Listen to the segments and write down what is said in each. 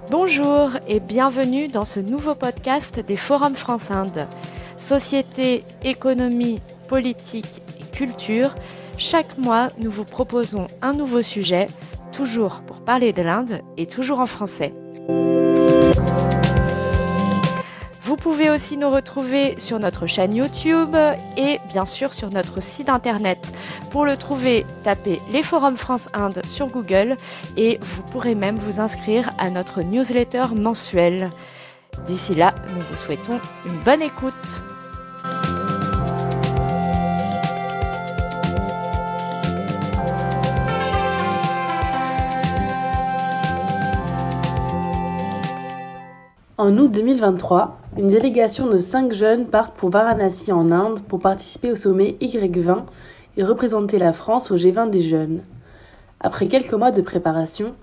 Bonjour et bienvenue dans ce nouveau podcast des Forums France-Inde. Société, économie, politique et culture, chaque mois nous vous proposons un nouveau sujet, toujours pour parler de l'Inde et toujours en français. Vous pouvez aussi nous retrouver sur notre chaîne YouTube et bien sûr sur notre site internet. Pour le trouver, tapez les Forums France-Inde sur Google et vous pourrez même vous inscrire à notre newsletter mensuelle. D'ici là, nous vous souhaitons une bonne écoute. En août 2023, une délégation de 5 jeunes partent pour Varanasi en Inde pour participer au sommet Y20 et représenter la France au G20 des jeunes. Après quelques mois de préparation,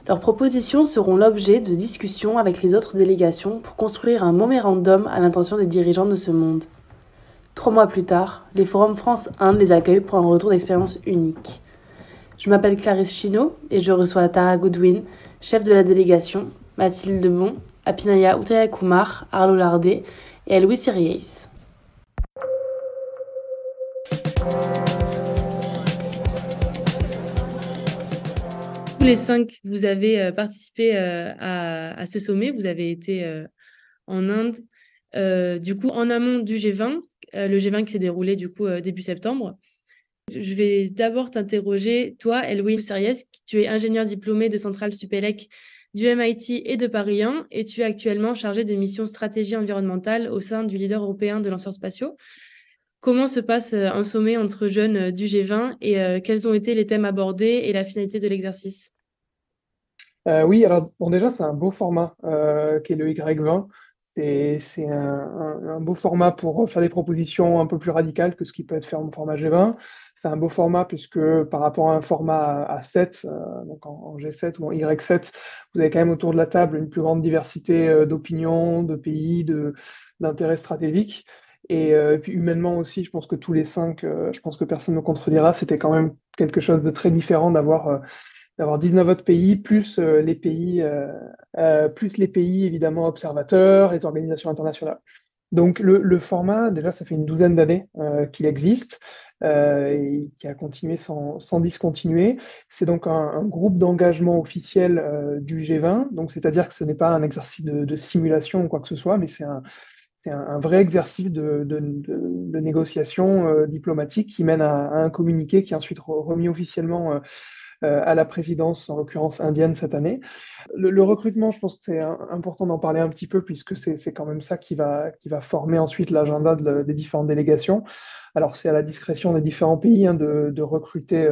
leurs propositions seront l'objet de discussions avec les autres délégations pour construire un mémorandum à l'intention des dirigeants de ce monde. 3 mois plus tard, les Forums France-Inde les accueillent pour un retour d'expérience unique. Je m'appelle Clarisse Chino et je reçois Tara Goodwin, chef de la délégation, Mathilde Bon, Apinaya Uttayakumar, Arlo Lardé et Louis Siriès. Tous les 5, vous avez participé à ce sommet, vous avez été en Inde, du coup en amont du G20, le G20 qui s'est déroulé du coup début septembre. Je vais d'abord t'interroger, toi, Louis Siriès, tu es ingénieur diplômé de Centrale Supélec du MIT et de Paris 1, et tu es actuellement chargé de mission stratégie environnementale au sein du leader européen de lanceurs spatiaux. Comment se passe un sommet entre jeunes du G20 et quels ont été les thèmes abordés et la finalité de l'exercice? Oui, alors bon, déjà, c'est un beau format qui est le Y20. C'est un beau format pour faire des propositions un peu plus radicales que ce qui peut être fait en format G20. C'est un beau format puisque par rapport à un format à 7, donc en G7 ou en Y7, vous avez quand même autour de la table une plus grande diversité d'opinions, de pays, d'intérêts stratégiques. Et puis humainement aussi, je pense que tous les 5, je pense que personne ne me contredira, c'était quand même quelque chose de très différent d'avoir 19 autres pays, plus les pays évidemment observateurs, les organisations internationales. Donc le format, déjà, ça fait une douzaine d'années qu'il existe et qui a continué sans discontinuer. C'est donc un groupe d'engagement officiel du G20, donc c'est-à-dire que ce n'est pas un exercice de simulation ou quoi que ce soit, mais c'est un vrai exercice de négociation diplomatique qui mène à un communiqué qui est ensuite remis officiellement à la présidence, en l'occurrence indienne cette année. Le recrutement, je pense que c'est important d'en parler un petit peu puisque c'est quand même ça qui va former ensuite l'agenda des différentes délégations. Alors c'est à la discrétion des différents pays de recruter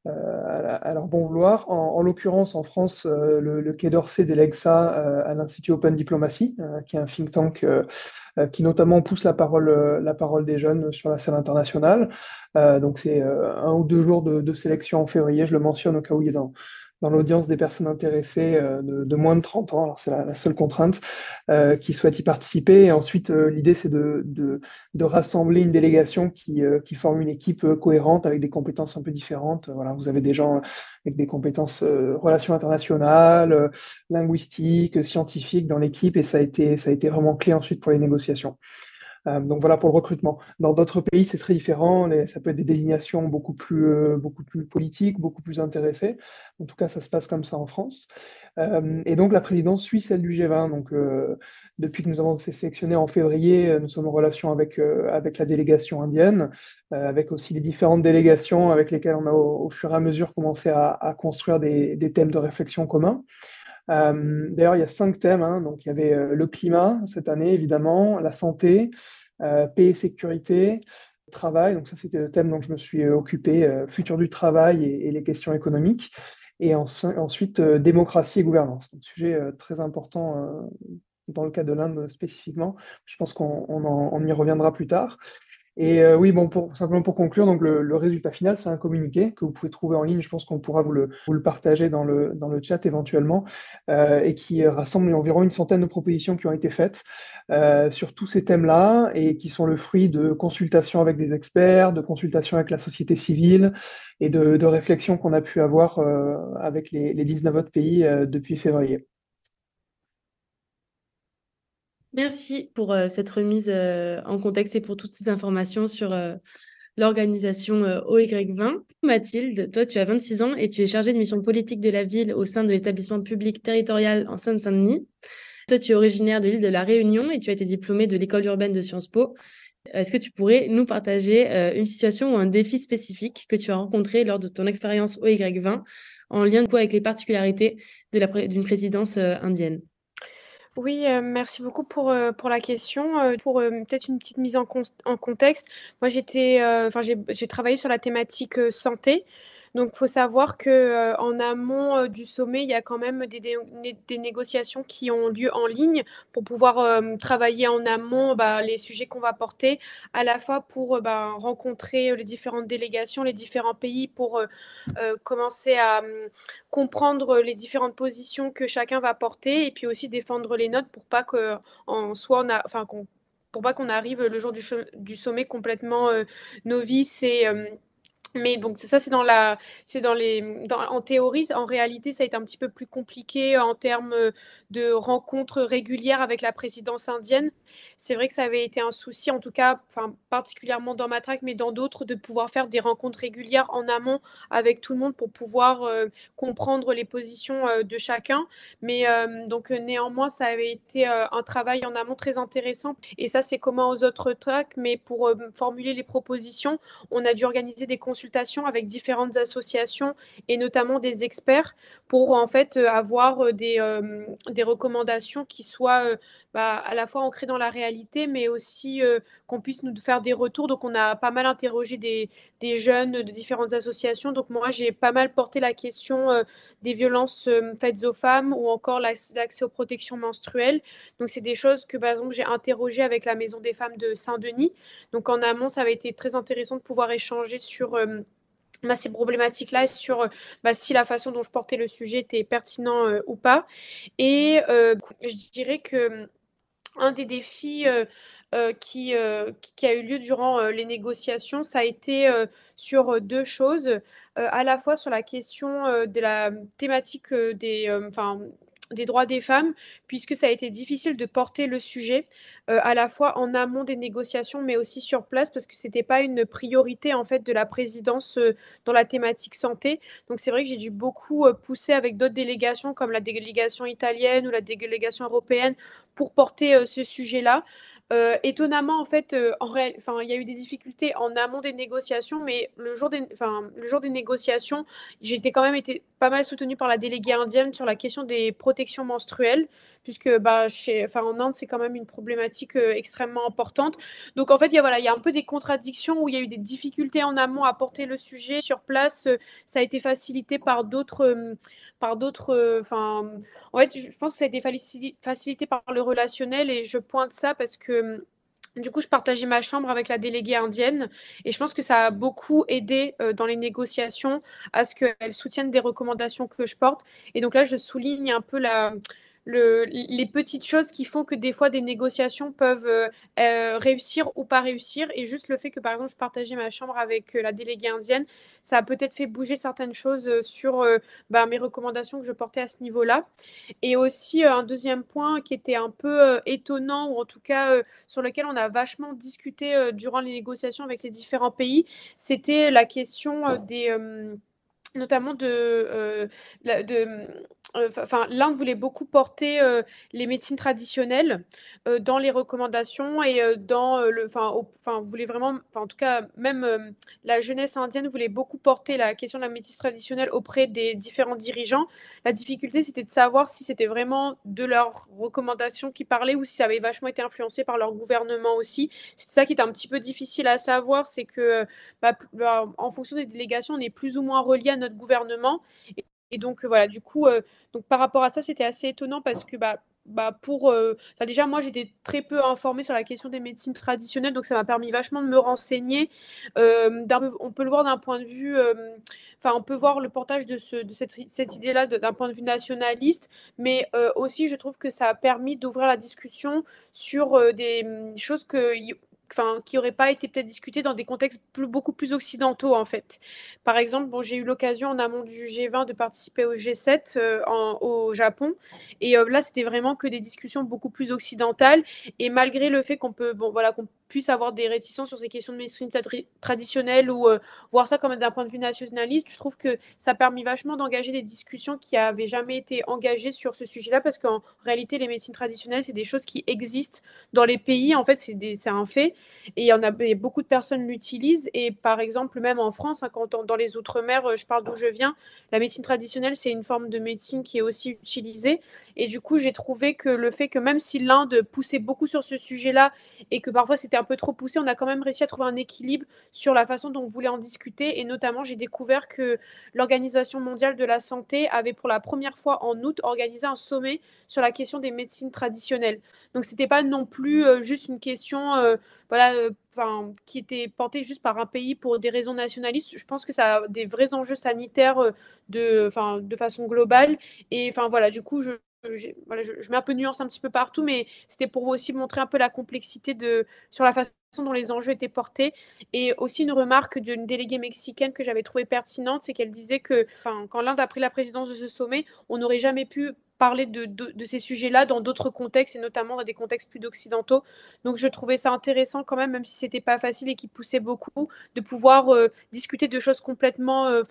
à leur bon vouloir. En l'occurrence, en France, le Quai d'Orsay délègue ça à l'Institut Open Diplomacy, qui est un think tank qui notamment pousse la parole des jeunes sur la scène internationale. Donc c'est 1 ou 2 jours de sélection en février, je le mentionne au cas où il y a dans l'audience des personnes intéressées de moins de 30 ans, alors c'est la seule contrainte, qui souhaitent y participer. Et ensuite, l'idée, c'est de rassembler une délégation qui forme une équipe cohérente avec des compétences un peu différentes. Voilà, vous avez des gens avec des compétences relations internationales, linguistiques, scientifiques dans l'équipe, et ça a été vraiment clé ensuite pour les négociations. Donc voilà pour le recrutement. Dans d'autres pays, c'est très différent. Ça peut être des désignations beaucoup plus politiques, beaucoup plus intéressées. En tout cas, ça se passe comme ça en France. Et donc la présidence suit celle du G20. Donc depuis que nous avons été sélectionnés en février, nous sommes en relation avec la délégation indienne, avec aussi les différentes délégations avec lesquelles on a au fur et à mesure commencé à construire des thèmes de réflexion communs. D'ailleurs, il y a 5 thèmes, hein. Donc, il y avait le climat cette année, évidemment, la santé, paix et sécurité, travail. Donc, ça, c'était le thème dont je me suis occupé, futur du travail et les questions économiques. Et ensuite, démocratie et gouvernance. Donc, sujet très important dans le cas de l'Inde spécifiquement. Je pense qu'on y reviendra plus tard. Et oui, bon, simplement pour conclure, donc le résultat final, c'est un communiqué que vous pouvez trouver en ligne. Je pense qu'on pourra vous le partager dans le chat éventuellement, et qui rassemble environ une centaine de propositions qui ont été faites sur tous ces thèmes-là et qui sont le fruit de consultations avec des experts, de consultations avec la société civile et de réflexions qu'on a pu avoir avec les 19 autres pays depuis février. Merci pour cette remise en contexte et pour toutes ces informations sur l'organisation OY20. Mathilde, toi, tu as 26 ans et tu es chargée de mission politique de la ville au sein de l'établissement public territorial en Seine-Saint-Denis. Toi, tu es originaire de l'île de la Réunion et tu as été diplômée de l'école urbaine de Sciences Po. Est-ce que tu pourrais nous partager une situation ou un défi spécifique que tu as rencontré lors de ton expérience OY20 en lien avec les particularités d'une présidence indienne? Oui, merci beaucoup pour la question. Peut-être une petite mise en contexte. Moi, j'ai travaillé sur la thématique, santé. Donc faut savoir que, en amont, du sommet, il y a quand même des négociations qui ont lieu en ligne pour pouvoir, travailler en amont, les sujets qu'on va porter, à la fois pour, rencontrer, les différentes délégations, les différents pays pour, commencer à, comprendre les différentes positions que chacun va porter et puis aussi défendre les nôtres pour pas qu'en soit on a enfin qu'on pour pas qu'on arrive le jour du sommet complètement, novice mais donc ça, c'est en théorie. En réalité, ça a été un petit peu plus compliqué en termes de rencontres régulières avec la présidence indienne. C'est vrai que ça avait été un souci, en tout cas, enfin, particulièrement dans ma track, mais dans d'autres, de pouvoir faire des rencontres régulières en amont avec tout le monde pour pouvoir comprendre les positions de chacun. Mais néanmoins, ça avait été un travail en amont très intéressant. Et ça, c'est commun aux autres tracks, mais pour formuler les propositions, on a dû organiser des consultations avec différentes associations et notamment des experts pour en fait avoir des recommandations qui soient à la fois ancrées dans la réalité, mais aussi qu'on puisse nous faire des retours. Donc on a pas mal interrogé des jeunes de différentes associations. Donc moi j'ai pas mal porté la question des violences faites aux femmes ou encore l'accès aux protections menstruelles. Donc c'est des choses que par exemple j'ai interrogées avec la Maison des femmes de Saint-Denis. Donc en amont, ça avait été très intéressant de pouvoir échanger sur ces problématiques-là et sur si la façon dont je portais le sujet était pertinent ou pas. Et je dirais que un des défis qui a eu lieu durant les négociations, ça a été sur deux choses. À la fois sur la question de la thématique des droits des femmes, puisque ça a été difficile de porter le sujet à la fois en amont des négociations, mais aussi sur place, parce que c'était pas une priorité en fait de la présidence dans la thématique santé. Donc c'est vrai que j'ai dû beaucoup pousser avec d'autres délégations, comme la délégation italienne ou la délégation européenne, pour porter ce sujet-là. Étonnamment, en fait, il y a eu des difficultés en amont des négociations, mais le jour des négociations, j'ai été quand même été pas mal soutenue par la déléguée indienne sur la question des protections menstruelles, puisque en Inde, c'est quand même une problématique extrêmement importante. Donc en fait, il y a un peu des contradictions où il y a eu des difficultés en amont à porter le sujet. Sur place, ça a été facilité en fait, je pense que ça a été facilité par le relationnel et je pointe ça parce que du coup, je partageais ma chambre avec la déléguée indienne et je pense que ça a beaucoup aidé dans les négociations à ce qu'elle soutienne des recommandations que je porte. Et donc là, je souligne un peu les petites choses qui font que des fois des négociations peuvent réussir ou pas réussir. Et juste le fait que, par exemple, je partageais ma chambre avec la déléguée indienne, ça a peut-être fait bouger certaines choses sur mes recommandations que je portais à ce niveau-là. Et aussi, un deuxième point qui était un peu étonnant, ou en tout cas sur lequel on a vachement discuté durant les négociations avec les différents pays, c'était la question notamment l'Inde voulait beaucoup porter les médecines traditionnelles dans les recommandations et voulait vraiment, en tout cas, même la jeunesse indienne voulait beaucoup porter la question de la médecine traditionnelle auprès des différents dirigeants. La difficulté, c'était de savoir si c'était vraiment de leurs recommandations qui parlaient ou si ça avait vachement été influencé par leur gouvernement aussi. C'est ça qui était un petit peu difficile à savoir, c'est que en fonction des délégations, on est plus ou moins relié à notre gouvernement. Et donc, voilà, du coup, donc par rapport à ça, c'était assez étonnant parce que déjà, moi, j'étais très peu informée sur la question des médecines traditionnelles, donc ça m'a permis vachement de me renseigner. On peut le voir d'un point de vue, on peut voir le portage de cette idée-là d'un point de vue nationaliste, mais aussi, je trouve que ça a permis d'ouvrir la discussion sur des choses qui n'auraient pas été peut-être discutées dans des contextes beaucoup plus occidentaux, en fait. Par exemple, bon, j'ai eu l'occasion en amont du G20 de participer au G7 au Japon. Et là, c'était vraiment que des discussions beaucoup plus occidentales. Et malgré le fait qu'on puisse avoir des réticences sur ces questions de médecine traditionnelle ou voir ça comme d'un point de vue nationaliste, je trouve que ça a permis vachement d'engager des discussions qui n'avaient jamais été engagées sur ce sujet-là, parce qu'en réalité, les médecines traditionnelles, c'est des choses qui existent dans les pays. En fait, c'est un fait. Et beaucoup de personnes l'utilisent. Et par exemple, même en France, hein, dans les Outre-mer, je parle d'où je viens, la médecine traditionnelle, c'est une forme de médecine qui est aussi utilisée. Et du coup, j'ai trouvé que le fait que même si l'Inde poussait beaucoup sur ce sujet-là et que parfois c'était un peu trop poussé, on a quand même réussi à trouver un équilibre sur la façon dont on voulait en discuter. Et notamment, j'ai découvert que l'Organisation mondiale de la santé avait pour la première fois en août organisé un sommet sur la question des médecines traditionnelles. Donc, c'était pas non plus juste une question qui était portée juste par un pays pour des raisons nationalistes. Je pense que ça a des vrais enjeux sanitaires de façon globale. Et voilà, du coup, je mets un peu de nuance un petit peu partout, mais c'était pour aussi montrer un peu la complexité sur la façon dont les enjeux étaient portés. Et aussi une remarque d'une déléguée mexicaine que j'avais trouvée pertinente, c'est qu'elle disait que quand l'Inde a pris la présidence de ce sommet, on n'aurait jamais pu parler de ces sujets-là dans d'autres contextes, et notamment dans des contextes plus occidentaux. Donc je trouvais ça intéressant quand même si c'était pas facile et qui poussait beaucoup, de pouvoir discuter de choses complètement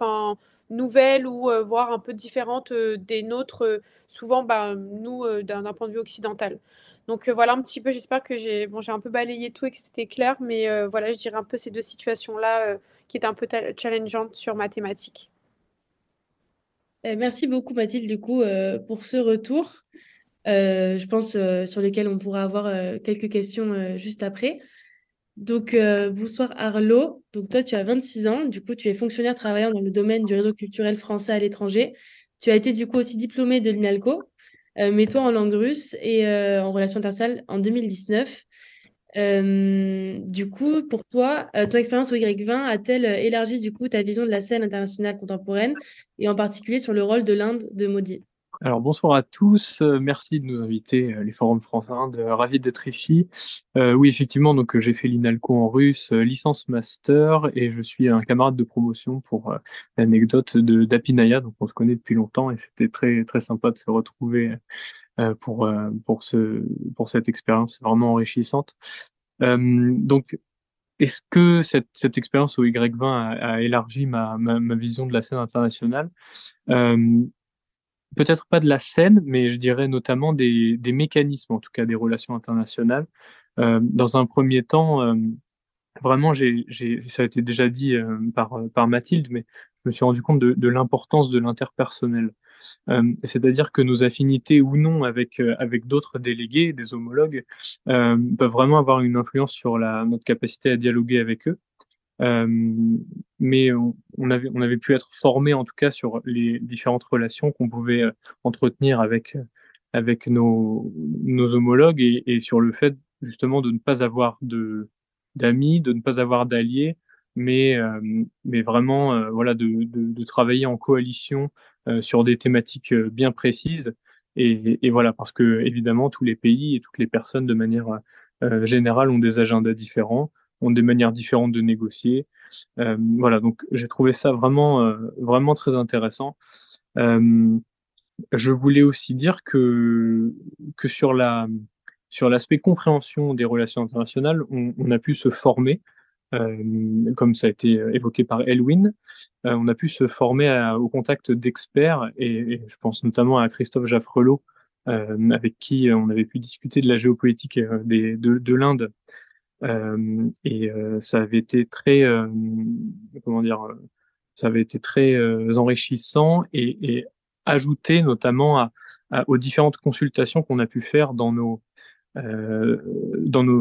nouvelles ou voire un peu différentes des nôtres, souvent nous d'un point de vue occidental. Donc voilà un petit peu, j'espère que j'ai un peu balayé tout et que c'était clair, mais voilà, je dirais un peu ces deux situations-là qui étaient un peu challengeantes sur ma thématique. Merci beaucoup Mathilde du coup pour ce retour. Je pense sur lesquels on pourra avoir quelques questions juste après. Donc bonsoir Arlo. Donc toi tu as 26 ans, du coup tu es fonctionnaire travaillant dans le domaine du réseau culturel français à l'étranger. Tu as été du coup aussi diplômé de l'INALCO, mais toi en langue russe et en relations internationales en 2019. Du coup, pour toi, ton expérience au Y20 a-t-elle élargi du coup ta vision de la scène internationale contemporaine et en particulier sur le rôle de l'Inde de Modi? Alors bonsoir à tous, merci de nous inviter, les Forums France-Inde, ravi d'être ici. Oui, effectivement, donc j'ai fait l'INALCO en russe, licence master, et je suis un camarade de promotion pour l'anecdote d'Apinaya, donc on se connaît depuis longtemps et c'était très très sympa de se retrouver pour cette expérience vraiment enrichissante. Donc est-ce que cette expérience au Y20 a élargi ma vision de la scène internationale? Euh, Peut-être pas de la scène, mais je dirais notamment des mécanismes, en tout cas des relations internationales. Dans un premier temps, vraiment, ça a été déjà dit par Mathilde, mais je me suis rendu compte de l'importance de l'interpersonnel. C'est-à-dire que nos affinités ou non avec d'autres délégués, des homologues, peuvent vraiment avoir une influence sur notre capacité à dialoguer avec eux. Euh, mais on avait pu être formé en tout cas sur les différentes relations qu'on pouvait entretenir avec nos homologues et sur le fait justement de ne pas avoir d'amis, de ne pas avoir d'alliés, mais vraiment voilà de travailler en coalition sur des thématiques bien précises et voilà parce que évidemment tous les pays et toutes les personnes de manière générale ont des agendas différents, ont des manières différentes de négocier. Voilà, donc j'ai trouvé ça vraiment très intéressant. Euh, je voulais aussi dire que sur l'aspect compréhension des relations internationales, on a pu se former, comme ça a été évoqué par Elwin, on a pu se former au contact d'experts, et je pense notamment à Christophe Jaffrelot, avec qui on avait pu discuter de la géopolitique de l'Inde ça avait été très, comment dire, ça avait été très enrichissant et ajouté notamment aux différentes consultations qu'on a pu faire dans nos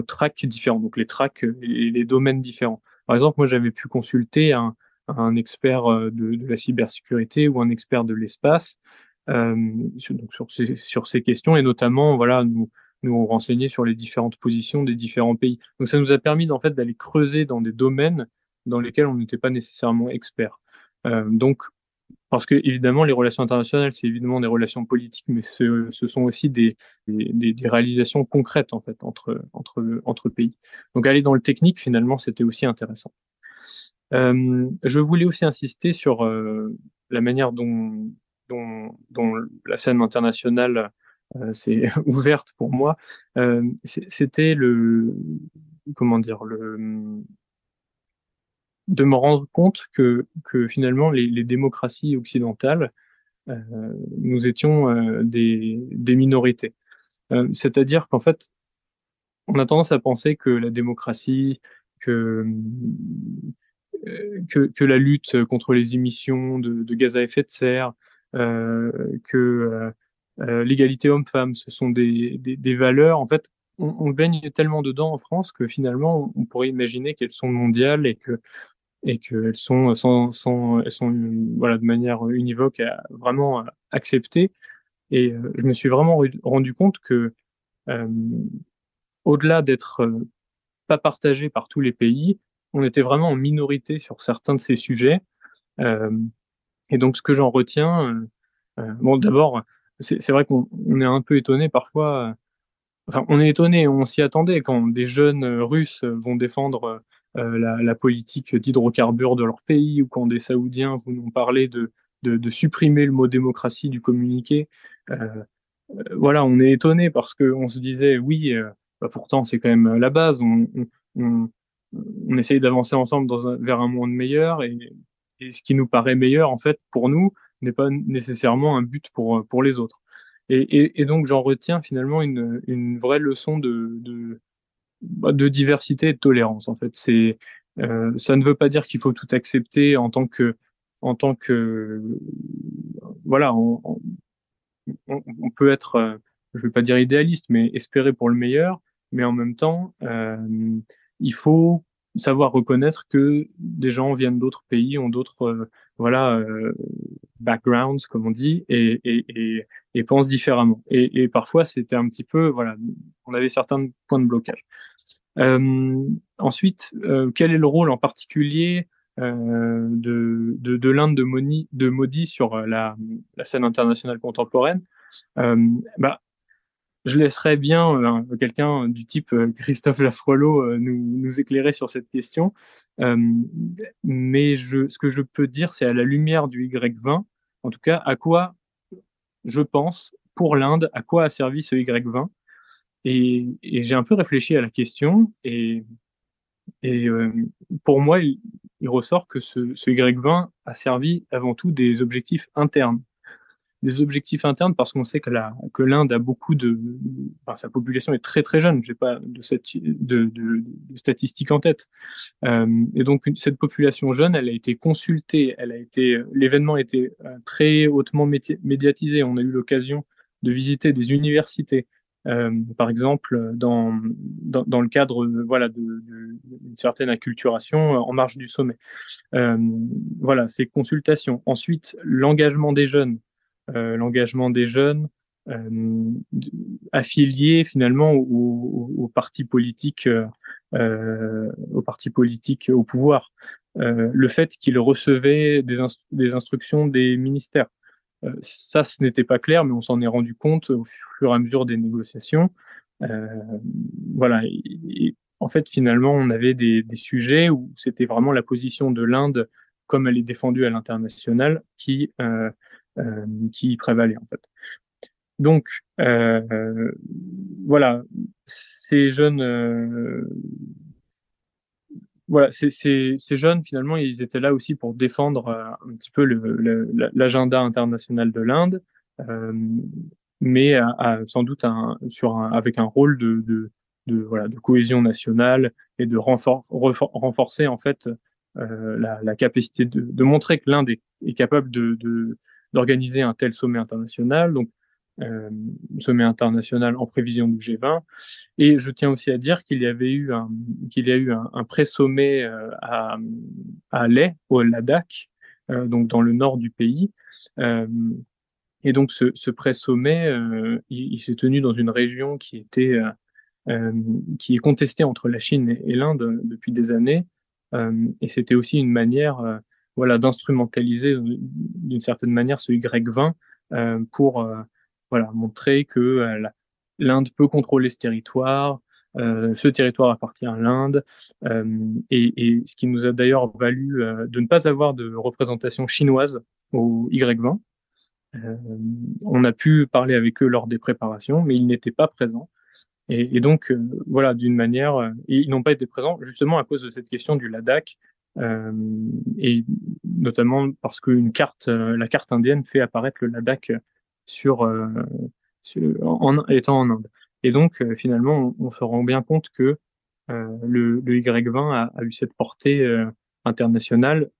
tracks différents, donc les tracks et les domaines différents. Par exemple, moi j'avais pu consulter un expert de la cybersécurité ou un expert de l'espace sur ces questions et notamment voilà nous renseigner sur les différentes positions des différents pays. Donc ça nous a permis en fait d'aller creuser dans des domaines dans lesquels on n'était pas nécessairement expert. Donc parce que évidemment, les relations internationales, c'est évidemment des relations politiques, mais ce sont aussi des réalisations concrètes en fait entre pays. Donc aller dans le technique, finalement, c'était aussi intéressant. Je voulais aussi insister sur la manière dont la scène internationale s'est ouverte pour moi. C'était comment dire, de me rendre compte que finalement les démocraties occidentales, euh, nous étions des minorités. C'est-à-dire qu'en fait, on a tendance à penser que la démocratie, que, que la lutte contre les émissions de gaz à effet de serre, que l'égalité homme-femme, ce sont des valeurs. En fait, on baigne tellement dedans en France que finalement, on pourrait imaginer qu'elles sont mondiales et qu'elles sont elles sont voilà de manière univoque vraiment acceptées. Et je me suis vraiment rendu compte que euh, au-delà d'être pas partagé par tous les pays, on était vraiment en minorité sur certains de ces sujets. Euh, et donc, ce que j'en retiens, bon, d'abord, c'est vrai qu'on est un peu étonné parfois. Enfin, on est étonné, on s'y attendait quand des jeunes Russes vont défendre la politique d'hydrocarbures de leur pays, ou quand des Saoudiens vont nous parler de supprimer le mot démocratie du communiqué. Euh, voilà, on est étonné parce qu'on se disait, oui, bah, pourtant c'est quand même la base. On, on essaye d'avancer ensemble vers un monde meilleur, et ce qui nous paraît meilleur, en fait, pour nous, n'est pas nécessairement un but pour les autres. Et donc j'en retiens finalement une vraie leçon de diversité et de tolérance. En fait, ça ne veut pas dire qu'il faut tout accepter en tant que voilà, on peut être, je vais pas dire idéaliste, mais espérer pour le meilleur, mais en même temps, il faut savoir reconnaître que des gens viennent d'autres pays, ont d'autres, voilà, backgrounds, comme on dit, et pensent différemment. Et parfois, c'était un petit peu, voilà, on avait certains points de blocage. Ensuite, quel est le rôle en particulier de l'Inde de Modi sur la scène internationale contemporaine? Euh, bah, je laisserais bien quelqu'un du type Christophe Lafroileau nous éclairer sur cette question. Euh, mais ce que je peux dire, c'est à la lumière du Y20, en tout cas, à quoi je pense, pour l'Inde, à quoi a servi ce Y20. Et j'ai un peu réfléchi à la question, et pour moi, il ressort que ce Y20 a servi avant tout des objectifs internes. Des objectifs internes parce qu'on sait que l'Inde a beaucoup enfin, sa population est très très jeune. J'ai pas de statistiques en tête. Et donc cette population jeune, elle a été consultée, l'événement a été très hautement médiatisé. On a eu l'occasion de visiter des universités, par exemple dans le cadre voilà d'une certaine acculturation en marge du sommet. Euh, voilà, ces consultations. Ensuite, l'engagement des jeunes euh, affiliés finalement aux partis politiques, aux partis politiques au pouvoir. Le fait qu'ils recevaient des instructions des ministères. Ça, ce n'était pas clair, mais on s'en est rendu compte au fur et à mesure des négociations. Euh, voilà. En fait, finalement, on avait des sujets où c'était vraiment la position de l'Inde, comme elle est défendue à l'international, qui prévalait, en fait. Donc, voilà, ces jeunes, ces jeunes, finalement, ils étaient là aussi pour défendre un petit peu l'agenda international de l'Inde, euh, mais sans doute avec un rôle voilà, de cohésion nationale et de renforcer en fait la capacité de montrer que l'Inde est capable d'organiser un tel sommet international, donc sommet international en prévision du G20. Et je tiens aussi à dire qu'il y a eu un pré-sommet à Leh, au Ladakh, donc dans le nord du pays. Euh, et donc ce pré-sommet, il s'est tenu dans une région qui est contestée entre la Chine et l'Inde depuis des années. Et c'était aussi une manière, voilà, d'instrumentaliser d'une certaine manière ce Y20 pour voilà, montrer que l'Inde peut contrôler ce territoire. Ce territoire appartient à l'Inde, et ce qui nous a d'ailleurs valu de ne pas avoir de représentation chinoise au Y20. On a pu parler avec eux lors des préparations, mais ils n'étaient pas présents. Et donc, voilà, d'une manière, ils n'ont pas été présents justement à cause de cette question du Ladakh, et notamment parce qu'une carte, la carte indienne fait apparaître le Ladakh sur, étant en Inde. Et donc, finalement, on se rend bien compte que le Y20 a eu cette portée internationale,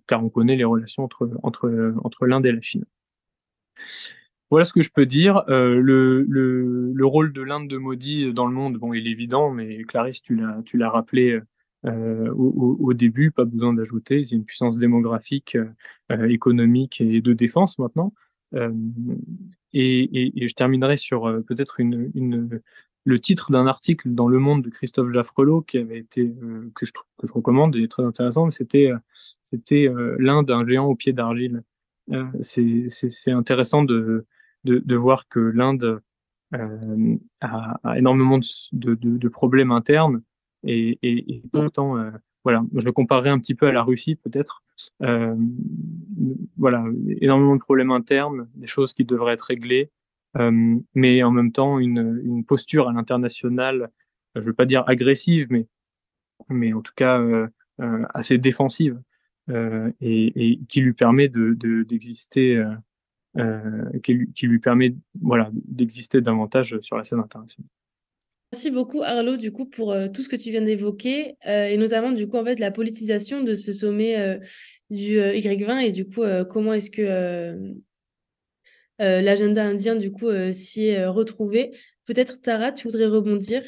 car on connaît les relations entre l'Inde et la Chine. Voilà ce que je peux dire. Le rôle de l'Inde de Modi dans le monde, bon, il est évident, mais Clarisse, tu l'as rappelé au début, pas besoin d'ajouter. C'est une puissance démographique, économique et de défense maintenant. Euh, et je terminerai sur peut-être le titre d'un article dans Le Monde de Christophe Jaffrelot qui avait été que je recommande et très intéressant. Mais c'était l'Inde, un géant au pied d'argile. C'est intéressant de voir que l'Inde a énormément de problèmes internes et pourtant, voilà, je le comparerais un petit peu à la Russie peut-être. Euh, voilà, énormément de problèmes internes, des choses qui devraient être réglées, mais en même temps une posture à l'international, je veux pas dire agressive, mais en tout cas assez défensive, et qui lui permet d'exister. Qui lui permet voilà, d'exister davantage sur la scène internationale. Merci beaucoup Arlo du coup pour tout ce que tu viens d'évoquer et notamment du coup en fait la politisation de ce sommet du Y20 et du coup comment est-ce que l'agenda indien du coup s'y est retrouvé. Peut-être Tara, tu voudrais rebondir?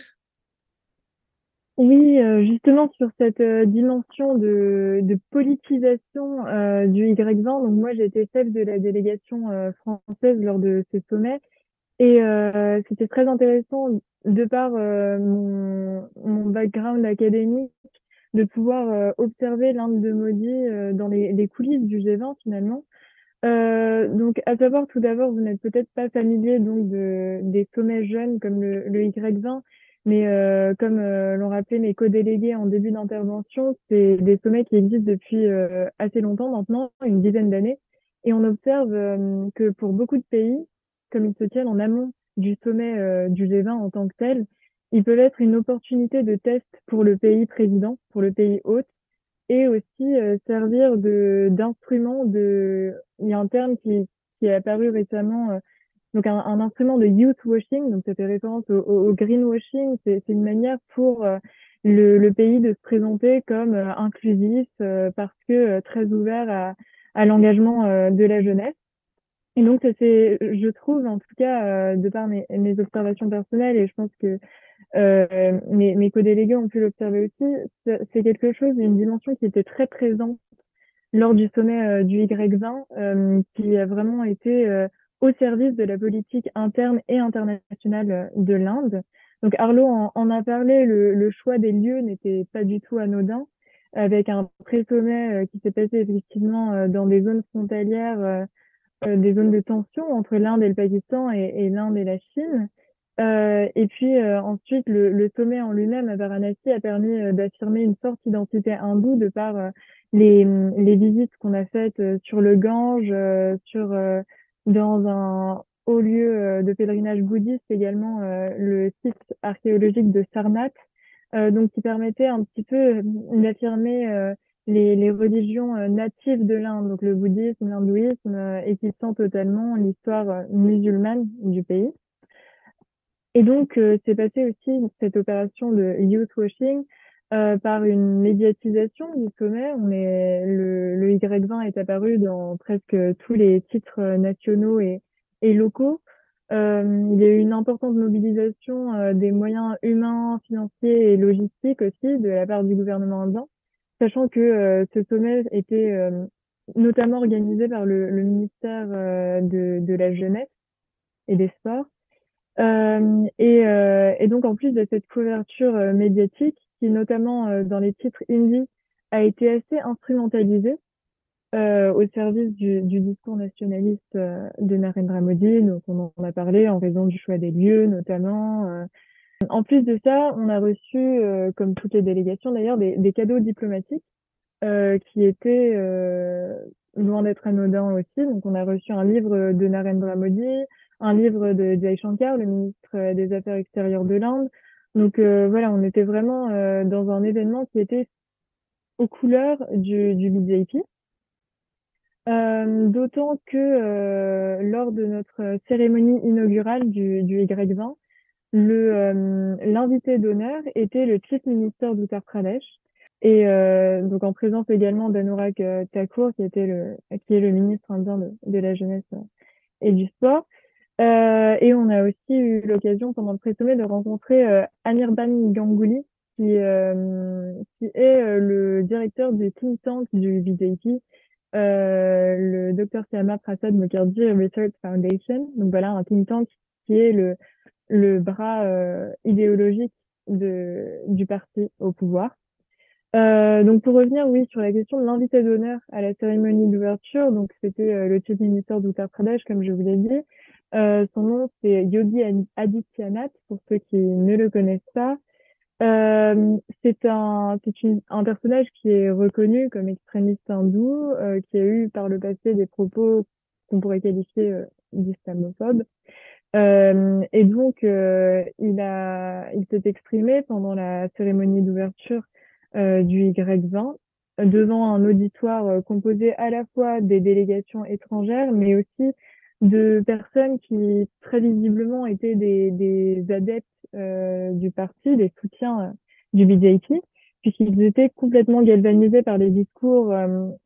Oui, justement sur cette dimension de politisation du Y20. Donc moi, j'ai été chef de la délégation française lors de ce sommet et c'était très intéressant de par mon background académique de pouvoir observer l'Inde de Modi dans les coulisses du G20 finalement. Donc, à savoir, tout d'abord, vous n'êtes peut-être pas familier donc des sommets jeunes comme le Y20, mais comme l'ont rappelé mes co-délégués en début d'intervention, c'est des sommets qui existent depuis assez longtemps maintenant, une dizaine d'années, et on observe que pour beaucoup de pays, comme ils se tiennent en amont du sommet du G20 en tant que tel, ils peuvent être une opportunité de test pour le pays président, pour le pays hôte, et aussi servir d'instrument il y a un terme qui est apparu récemment, donc un instrument de youth washing, donc ça fait référence au greenwashing. C'est une manière pour le pays de se présenter comme inclusif parce que très ouvert à l'engagement de la jeunesse. Et donc ça c'est, je trouve en tout cas de par mes observations personnelles, et je pense que mes co-délégués ont pu l'observer aussi, c'est quelque chose, une dimension qui était très présente lors du sommet du Y20, qui a vraiment été au service de la politique interne et internationale de l'Inde. Donc Arlo en a parlé, le choix des lieux n'était pas du tout anodin, avec un pré-sommet qui s'est passé effectivement dans des zones frontalières, des zones de tension entre l'Inde et le Pakistan et l'Inde et la Chine. Et puis ensuite, le sommet en lui-même à Varanasi a permis d'affirmer une forte identité hindoue de par les visites qu'on a faites sur le Gange, dans un haut lieu de pèlerinage bouddhiste également, le site archéologique de Sarnath, donc qui permettait un petit peu d'affirmer les religions natives de l'Inde, donc le bouddhisme, l'hindouisme, et qui sent totalement l'histoire musulmane du pays. Et donc, c'est passé aussi cette opération de youth washing par une médiatisation du sommet. Le Y20 est apparu dans presque tous les titres nationaux et locaux. Il y a eu une importante mobilisation des moyens humains, financiers et logistiques aussi de la part du gouvernement indien, sachant que ce sommet était notamment organisé par le ministère de la Jeunesse et des Sports. Et donc, en plus de cette couverture médiatique, qui notamment dans les titres indie a été assez instrumentalisée, au service du discours nationaliste de Narendra Modi. Donc, on en a parlé en raison du choix des lieux, notamment. En plus de ça, on a reçu, comme toutes les délégations d'ailleurs, des cadeaux diplomatiques qui étaient loin d'être anodins aussi. Donc, on a reçu un livre de Narendra Modi, un livre de Jai Shankar, le ministre des Affaires extérieures de l'Inde. Donc, voilà, on était vraiment dans un événement qui était aux couleurs du BJP. D'autant que lors de notre cérémonie inaugurale du Y20, l'invité d'honneur était le Chief Minister d'Uttar Pradesh. Et donc en présence également d'Anurag Thakur, qui est le ministre indien de la jeunesse et du sport. Et on a aussi eu l'occasion pendant le pré-sommet de rencontrer Anirban Ganguly, qui est le directeur du think tank du BJP, le Dr Syama Prasad Mukherjee Research Foundation. Donc voilà, un think tank qui est le bras idéologique du parti au pouvoir. Donc pour revenir, oui, sur la question de l'invité d'honneur à la cérémonie d'ouverture, donc c'était le Chief Minister d'Uttar Pradesh, comme je vous l'ai dit. Son nom, c'est Yogi Adityanath, pour ceux qui ne le connaissent pas. C'est un personnage qui est reconnu comme extrémiste hindou, qui a eu par le passé des propos qu'on pourrait qualifier d'islamophobes. Et donc, il s'est exprimé pendant la cérémonie d'ouverture du Y20 devant un auditoire composé à la fois des délégations étrangères, mais aussi de personnes qui très visiblement étaient des adeptes du parti, des soutiens du BJP, puisqu'ils étaient complètement galvanisés par les discours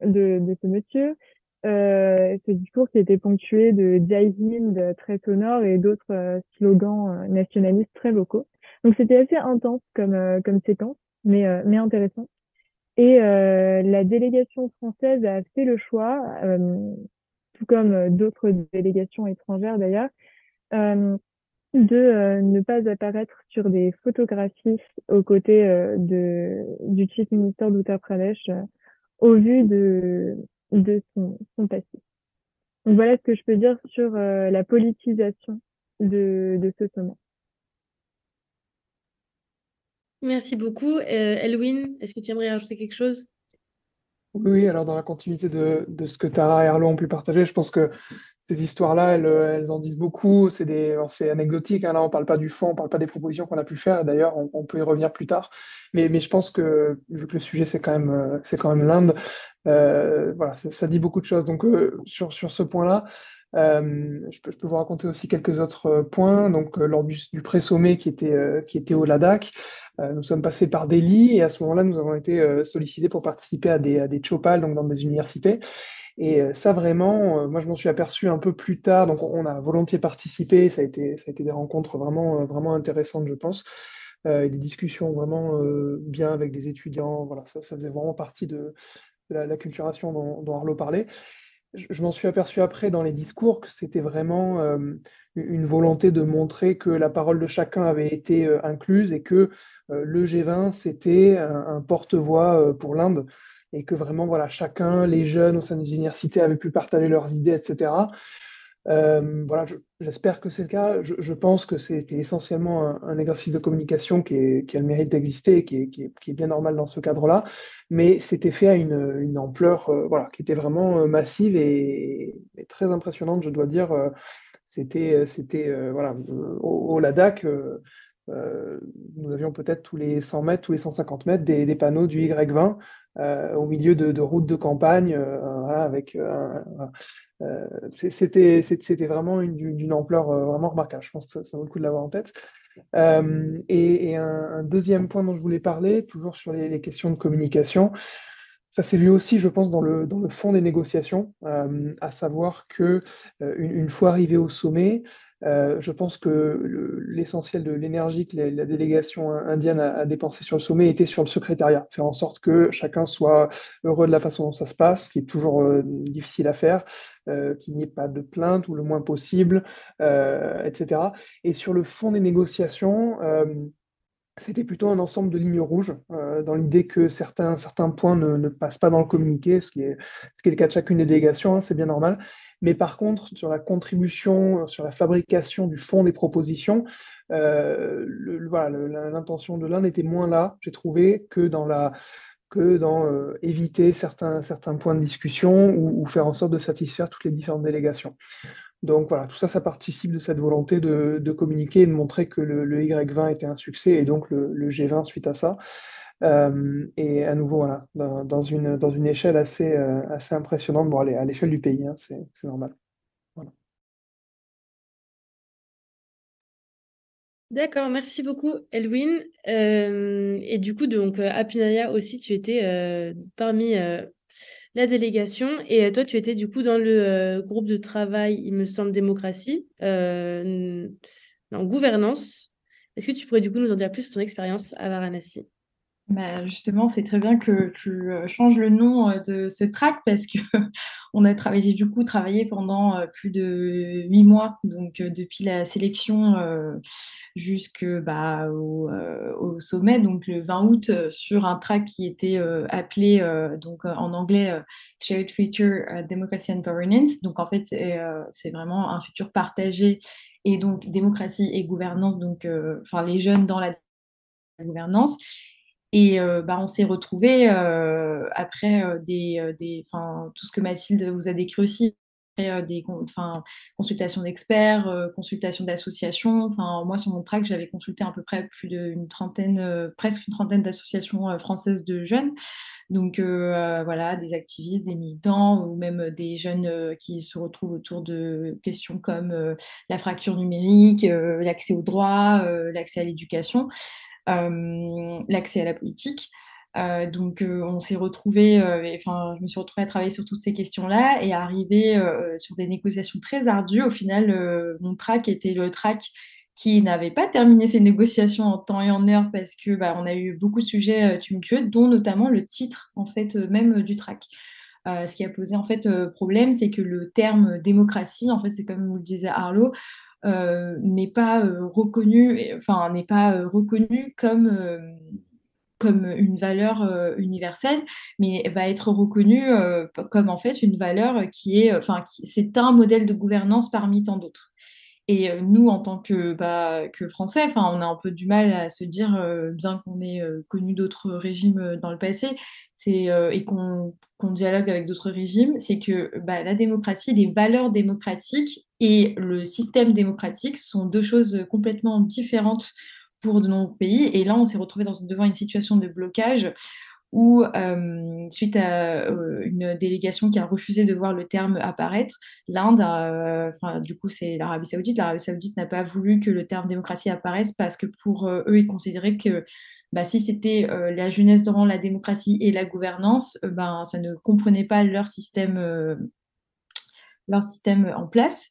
de ce monsieur. Ce discours qui était ponctué de Jai Hind très sonore et d'autres slogans nationalistes très vocaux. Donc c'était assez intense comme séquence, mais intéressant. Et la délégation française a fait le choix, tout comme d'autres délégations étrangères d'ailleurs, de ne pas apparaître sur des photographies aux côtés du Chief Minister d'Uttar Pradesh au vu de son passé. Donc voilà ce que je peux dire sur la politisation de ce sommet. Merci beaucoup. Elwin, est-ce que tu aimerais rajouter quelque chose? Oui, alors dans la continuité de ce que Tara et Arlo ont pu partager, je pense que ces histoires-là, elles en disent beaucoup. Alors, c'est anecdotique, hein, là, on parle pas du fond, on parle pas des propositions qu'on a pu faire. D'ailleurs, on peut y revenir plus tard. Mais je pense que, vu que le sujet, c'est quand même l'Inde, voilà, ça dit beaucoup de choses. Donc, sur ce point-là, je peux vous raconter aussi quelques autres points. Donc, lors du pré-sommet qui était au Ladakh, nous sommes passés par Delhi et à ce moment-là, nous avons été sollicités pour participer à des Chopal, donc dans des universités. Et ça, vraiment, moi, je m'en suis aperçu un peu plus tard. Donc, on a volontiers participé. Ça a été des rencontres vraiment intéressantes, je pense. Et des discussions vraiment bien avec des étudiants. Voilà, ça faisait vraiment partie de l'acculturation dont Arlo parlait. Je m'en suis aperçu après dans les discours que c'était vraiment une volonté de montrer que la parole de chacun avait été incluse et que le G20, c'était un porte-voix pour l'Inde et que vraiment, voilà, chacun, les jeunes au sein des universités avaient pu partager leurs idées, etc. Voilà, j'espère que c'est le cas. Je pense que c'était essentiellement un exercice de communication qui a le mérite d'exister et qui est bien normal dans ce cadre-là, mais c'était fait à une ampleur voilà, qui était vraiment massive et très impressionnante, je dois dire. Voilà, au Ladakh, nous avions peut-être tous les 100 mètres, tous les 150 mètres des panneaux du Y20 au milieu de routes de campagne, voilà, avec c'était vraiment d'une ampleur vraiment remarquable. Je pense que ça vaut le coup de l'avoir en tête. Et un deuxième point dont je voulais parler, toujours sur les questions de communication, ça s'est vu aussi, je pense, dans le fond des négociations, à savoir que une fois arrivé au sommet, je pense que l'essentiel de l'énergie que la délégation indienne a dépensé sur le sommet était sur le secrétariat, faire en sorte que chacun soit heureux de la façon dont ça se passe, ce qui est toujours difficile à faire, qu'il n'y ait pas de plainte ou le moins possible, etc. Et sur le fond des négociations, C'était plutôt un ensemble de lignes rouges, dans l'idée que certains points ne passent pas dans le communiqué, ce qui est le cas de chacune des délégations, hein, c'est bien normal. Mais par contre, sur la contribution, sur la fabrication du fond des propositions, voilà, l'intention de l'Inde était moins là, j'ai trouvé, que dans éviter certains points de discussion ou faire en sorte de satisfaire toutes les différentes délégations. Donc voilà, tout ça, ça participe de cette volonté de communiquer et de montrer que le Y20 était un succès et donc le G20 suite à ça. Et à nouveau, voilà, dans une échelle assez impressionnante, bon, allez, à l'échelle du pays, hein, c'est normal. Voilà. D'accord, merci beaucoup, Elwin. Et du coup, donc, à Pinaya aussi, tu étais parmi la délégation. Et toi, tu étais du coup dans le groupe de travail, il me semble, démocratie, en gouvernance. Est-ce que tu pourrais du coup nous en dire plus sur ton expérience à Varanasi? Bah, justement, c'est très bien que tu changes le nom de ce track parce que on a travaillé, j'ai du coup travaillé pendant plus de 8 mois, donc depuis la sélection jusque au sommet, donc le 20 août, sur un track qui était appelé donc en anglais Shared Future Democracy and Governance. Donc en fait, c'est vraiment un futur partagé et donc démocratie et gouvernance, donc enfin les jeunes dans la gouvernance. Et on s'est retrouvés après tout ce que Mathilde vous a décrit aussi, après, consultations d'experts, consultations d'associations. Enfin, moi, sur mon track, j'avais consulté à peu près plus d'une trentaine, presque une trentaine d'associations françaises de jeunes. Donc voilà, des activistes, des militants ou même des jeunes qui se retrouvent autour de questions comme la fracture numérique, l'accès au droit, l'accès à l'éducation, l'accès à la politique. Donc on s'est retrouvés, enfin je me suis retrouvée à travailler sur toutes ces questions-là et à arriver sur des négociations très ardues. Au final, mon track était le track qui n'avait pas terminé ses négociations en temps et en heure parce que on a eu beaucoup de sujets tumultueux, dont notamment le titre en fait même du track. Ce qui a posé en fait problème, c'est que le terme démocratie, en fait, c'est comme vous le disait Arlo, n'est pas reconnu, enfin n'est pas reconnu comme une valeur universelle, mais va être reconnu comme en fait une valeur qui est, enfin, c'est un modèle de gouvernance parmi tant d'autres. Et nous, en tant que Français, enfin, on a un peu du mal à se dire, bien qu'on ait connu d'autres régimes dans le passé, et qu'on dialogue avec d'autres régimes, c'est que la démocratie, les valeurs démocratiques et le système démocratique sont deux choses complètement différentes pour de nombreux pays. Et là, on s'est retrouvé devant une situation de blocage où, suite à une délégation qui a refusé de voir le terme apparaître, l'Inde, du coup c'est l'Arabie Saoudite n'a pas voulu que le terme démocratie apparaisse parce que pour eux, ils considéraient que si c'était la jeunesse devant la démocratie et la gouvernance, ça ne comprenait pas leur système en place.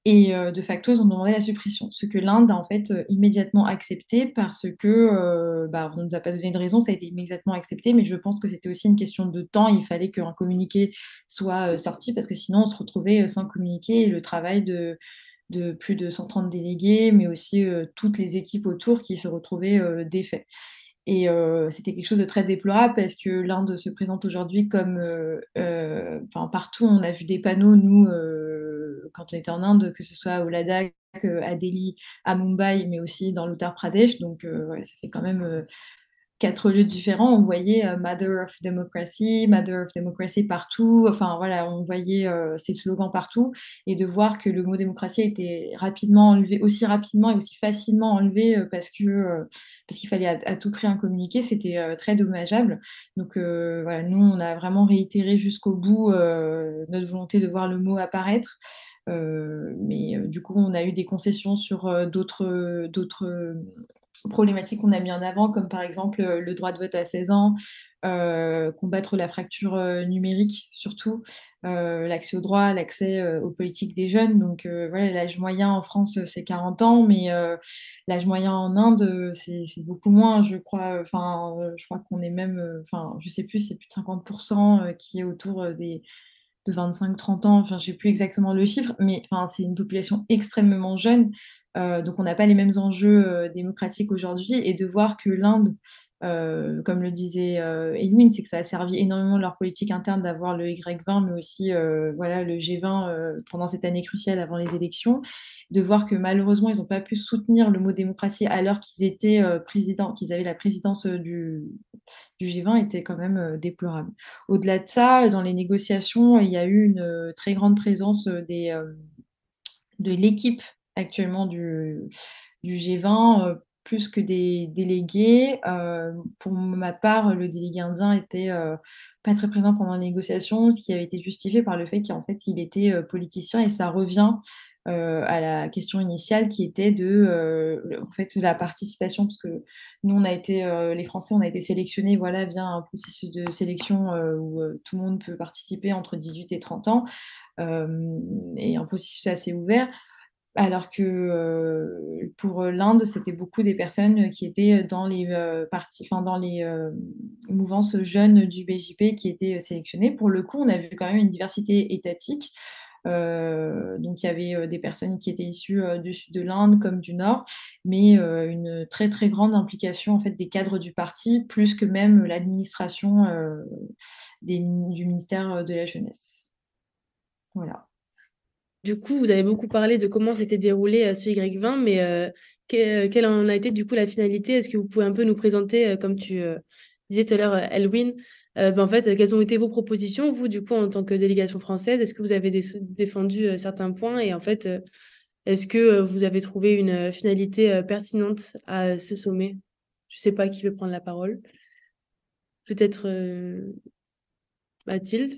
Et de facto, ils ont demandé la suppression. Ce que l'Inde a en fait immédiatement accepté parce que, on ne nous a pas donné de raison, ça a été immédiatement accepté, mais je pense que c'était aussi une question de temps. Il fallait qu'un communiqué soit sorti parce que sinon on se retrouvait sans communiqué et le travail de plus de 130 délégués, mais aussi toutes les équipes autour qui se retrouvaient défaits. Et c'était quelque chose de très déplorable parce que l'Inde se présente aujourd'hui comme, partout, on a vu des panneaux, nous, quand on était en Inde, que ce soit au Ladakh, à Delhi, à Mumbai, mais aussi dans l'Uttar Pradesh. Donc, ça fait quand même 4 lieux différents. On voyait Mother of Democracy partout. Enfin, voilà, on voyait ces slogans partout. Et de voir que le mot démocratie a été rapidement enlevé, aussi rapidement et aussi facilement enlevé parce qu'il fallait à tout prix un communiqué, c'était très dommageable. Donc, voilà, nous, on a vraiment réitéré jusqu'au bout notre volonté de voir le mot apparaître. Mais du coup, on a eu des concessions sur d'autres problématiques qu'on a mis en avant, comme par exemple le droit de vote à 16 ans, combattre la fracture numérique surtout, l'accès au droit, l'accès aux politiques des jeunes. Donc voilà, l'âge moyen en France, c'est 40 ans, mais l'âge moyen en Inde, c'est beaucoup moins, je crois. Enfin, je crois qu'on est même, enfin, je sais plus, c'est plus de 50% qui est autour de 25-30 ans, enfin, je sais plus exactement le chiffre, mais enfin, c'est une population extrêmement jeune. Donc, on n'a pas les mêmes enjeux démocratiques aujourd'hui. Et de voir que l'Inde, comme le disait Edwin, c'est que ça a servi énormément de leur politique interne d'avoir le Y20, mais aussi voilà, le G20 pendant cette année cruciale avant les élections. De voir que malheureusement, ils n'ont pas pu soutenir le mot démocratie alors qu'ils étaient présidents, qu'ils avaient la présidence du G20 était quand même déplorable. Au-delà de ça, dans les négociations, il y a eu une très grande présence de l'équipe actuellement du G20, plus que des délégués. Pour ma part, le délégué indien était pas très présent pendant les négociations, ce qui avait été justifié par le fait qu'en fait, il était politicien et ça revient à la question initiale qui était en fait, la participation, parce que nous, les Français, on a été sélectionnés voilà, via un processus de sélection où tout le monde peut participer entre 18 et 30 ans, et un processus assez ouvert. Alors que pour l'Inde, c'était beaucoup des personnes qui étaient dans les enfin, dans les mouvances jeunes du BJP qui étaient sélectionnées. Pour le coup, on a vu quand même une diversité étatique. Donc il y avait des personnes qui étaient issues du sud de l'Inde comme du nord, mais une très très grande implication en fait des cadres du parti, plus que même l'administration du ministère de la jeunesse. Voilà. Du coup, vous avez beaucoup parlé de comment s'était déroulé ce Y20, mais quelle en a été du coup la finalité? Est-ce que vous pouvez un peu nous présenter, comme tu disais tout à l'heure, Elwin, en fait, quelles ont été vos propositions, vous, du coup, en tant que délégation française? Est-ce que vous avez défendu certains points? Et en fait, est-ce que vous avez trouvé une finalité pertinente à ce sommet? Je ne sais pas qui veut prendre la parole. Peut-être Mathilde?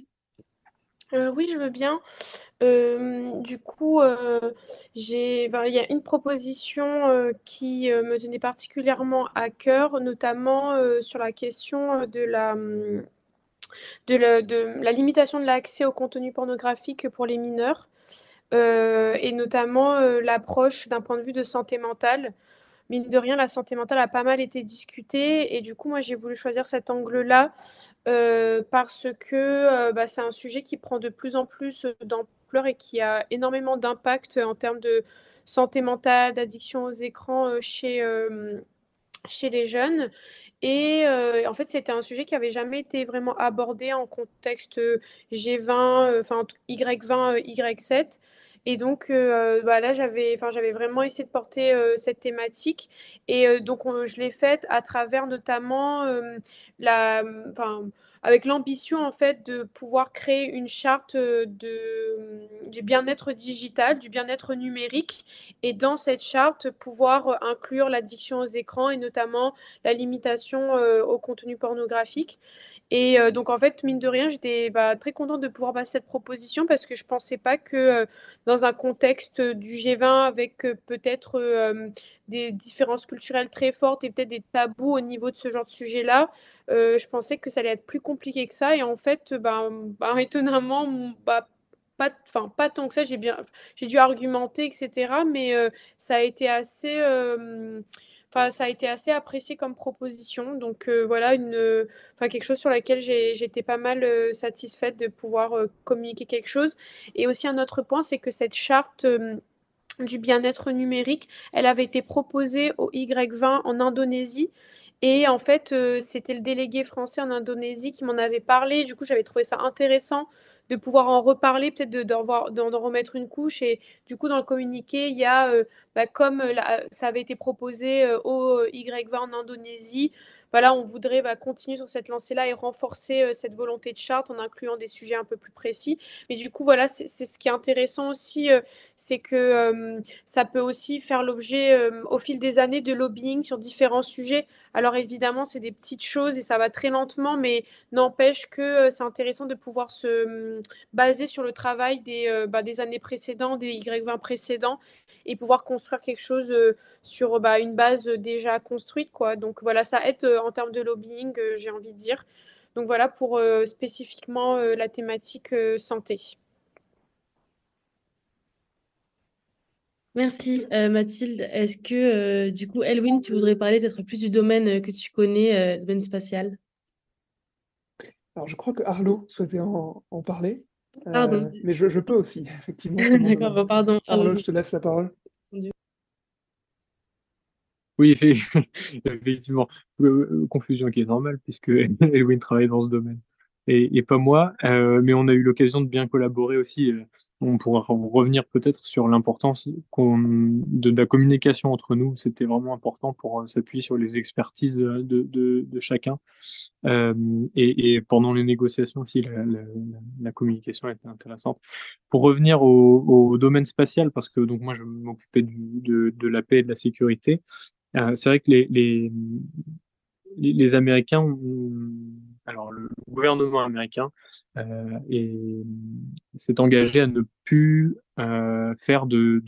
Oui, je veux bien. Du coup, il y a une proposition qui me tenait particulièrement à cœur, notamment sur la question de la limitation de l'accès au contenu pornographique pour les mineurs, et notamment l'approche d'un point de vue de santé mentale. Mine de rien, la santé mentale a pas mal été discutée et du coup, moi, j'ai voulu choisir cet angle-là parce que c'est un sujet qui prend de plus en plus d'ampleur et qui a énormément d'impact en termes de santé mentale, d'addiction aux écrans chez les jeunes. Et en fait, c'était un sujet qui avait jamais été vraiment abordé en contexte G20, enfin Y20, Y7. Et donc là, j'avais vraiment essayé de porter cette thématique. Et donc, je l'ai faite à travers notamment la, enfin, avec l'ambition en fait de pouvoir créer une charte du bien-être digital, du bien-être numérique. Et dans cette charte, pouvoir inclure l'addiction aux écrans et notamment la limitation au contenu pornographique. Et donc en fait, mine de rien, j'étais très contente de pouvoir passer cette proposition parce que je pensais pas que dans un contexte du G20 avec peut-être des différences culturelles très fortes et peut-être des tabous au niveau de ce genre de sujet-là, je pensais que ça allait être plus compliqué que ça. Et en fait, étonnamment, pas tant que ça. J'ai dû argumenter, etc. Mais ça a été assez apprécié comme proposition. Donc voilà, quelque chose sur laquelle j'étais pas mal satisfaite de pouvoir communiquer quelque chose. Et aussi un autre point, c'est que cette charte du bien-être numérique, elle avait été proposée au Y20 en Indonésie. Et en fait, c'était le délégué français en Indonésie qui m'en avait parlé. Du coup, j'avais trouvé ça intéressant de pouvoir en reparler, peut-être d'en remettre une couche. Et du coup, dans le communiqué, il y a, comme ça avait été proposé au Y20 en Indonésie, voilà, on voudrait continuer sur cette lancée-là et renforcer cette volonté de charte en incluant des sujets un peu plus précis. Mais du coup, voilà, c'est ce qui est intéressant aussi, c'est que ça peut aussi faire l'objet au fil des années de lobbying sur différents sujets. Alors évidemment, c'est des petites choses et ça va très lentement, mais n'empêche que c'est intéressant de pouvoir se baser sur le travail des années précédentes, des Y20 précédents, et pouvoir construire quelque chose sur une base déjà construite, quoi. Donc voilà, ça aide en termes de lobbying, j'ai envie de dire. Donc voilà pour spécifiquement la thématique santé. Merci Mathilde. Est-ce que du coup, Elwin, tu voudrais parler peut-être plus du domaine que tu connais, domaine spatial? Alors, je crois que Arlo souhaitait en parler. Pardon. Mais je peux aussi, effectivement, si on m'en D'accord, demande. pardon. Arnaud, je te laisse la parole. Oui, effectivement, confusion qui est normale puisque Elwin travaille dans ce domaine et pas moi, mais on a eu l'occasion de bien collaborer aussi. On pourra revenir peut-être sur l'importance de la communication entre nous. C'était vraiment important pour s'appuyer sur les expertises de chacun. Euh, et pendant les négociations aussi, la communication était intéressante. Pour revenir au domaine spatial, parce que donc moi je m'occupais de la paix et de la sécurité. C'est vrai que les Américains alors le gouvernement américain s'est engagé à ne plus faire de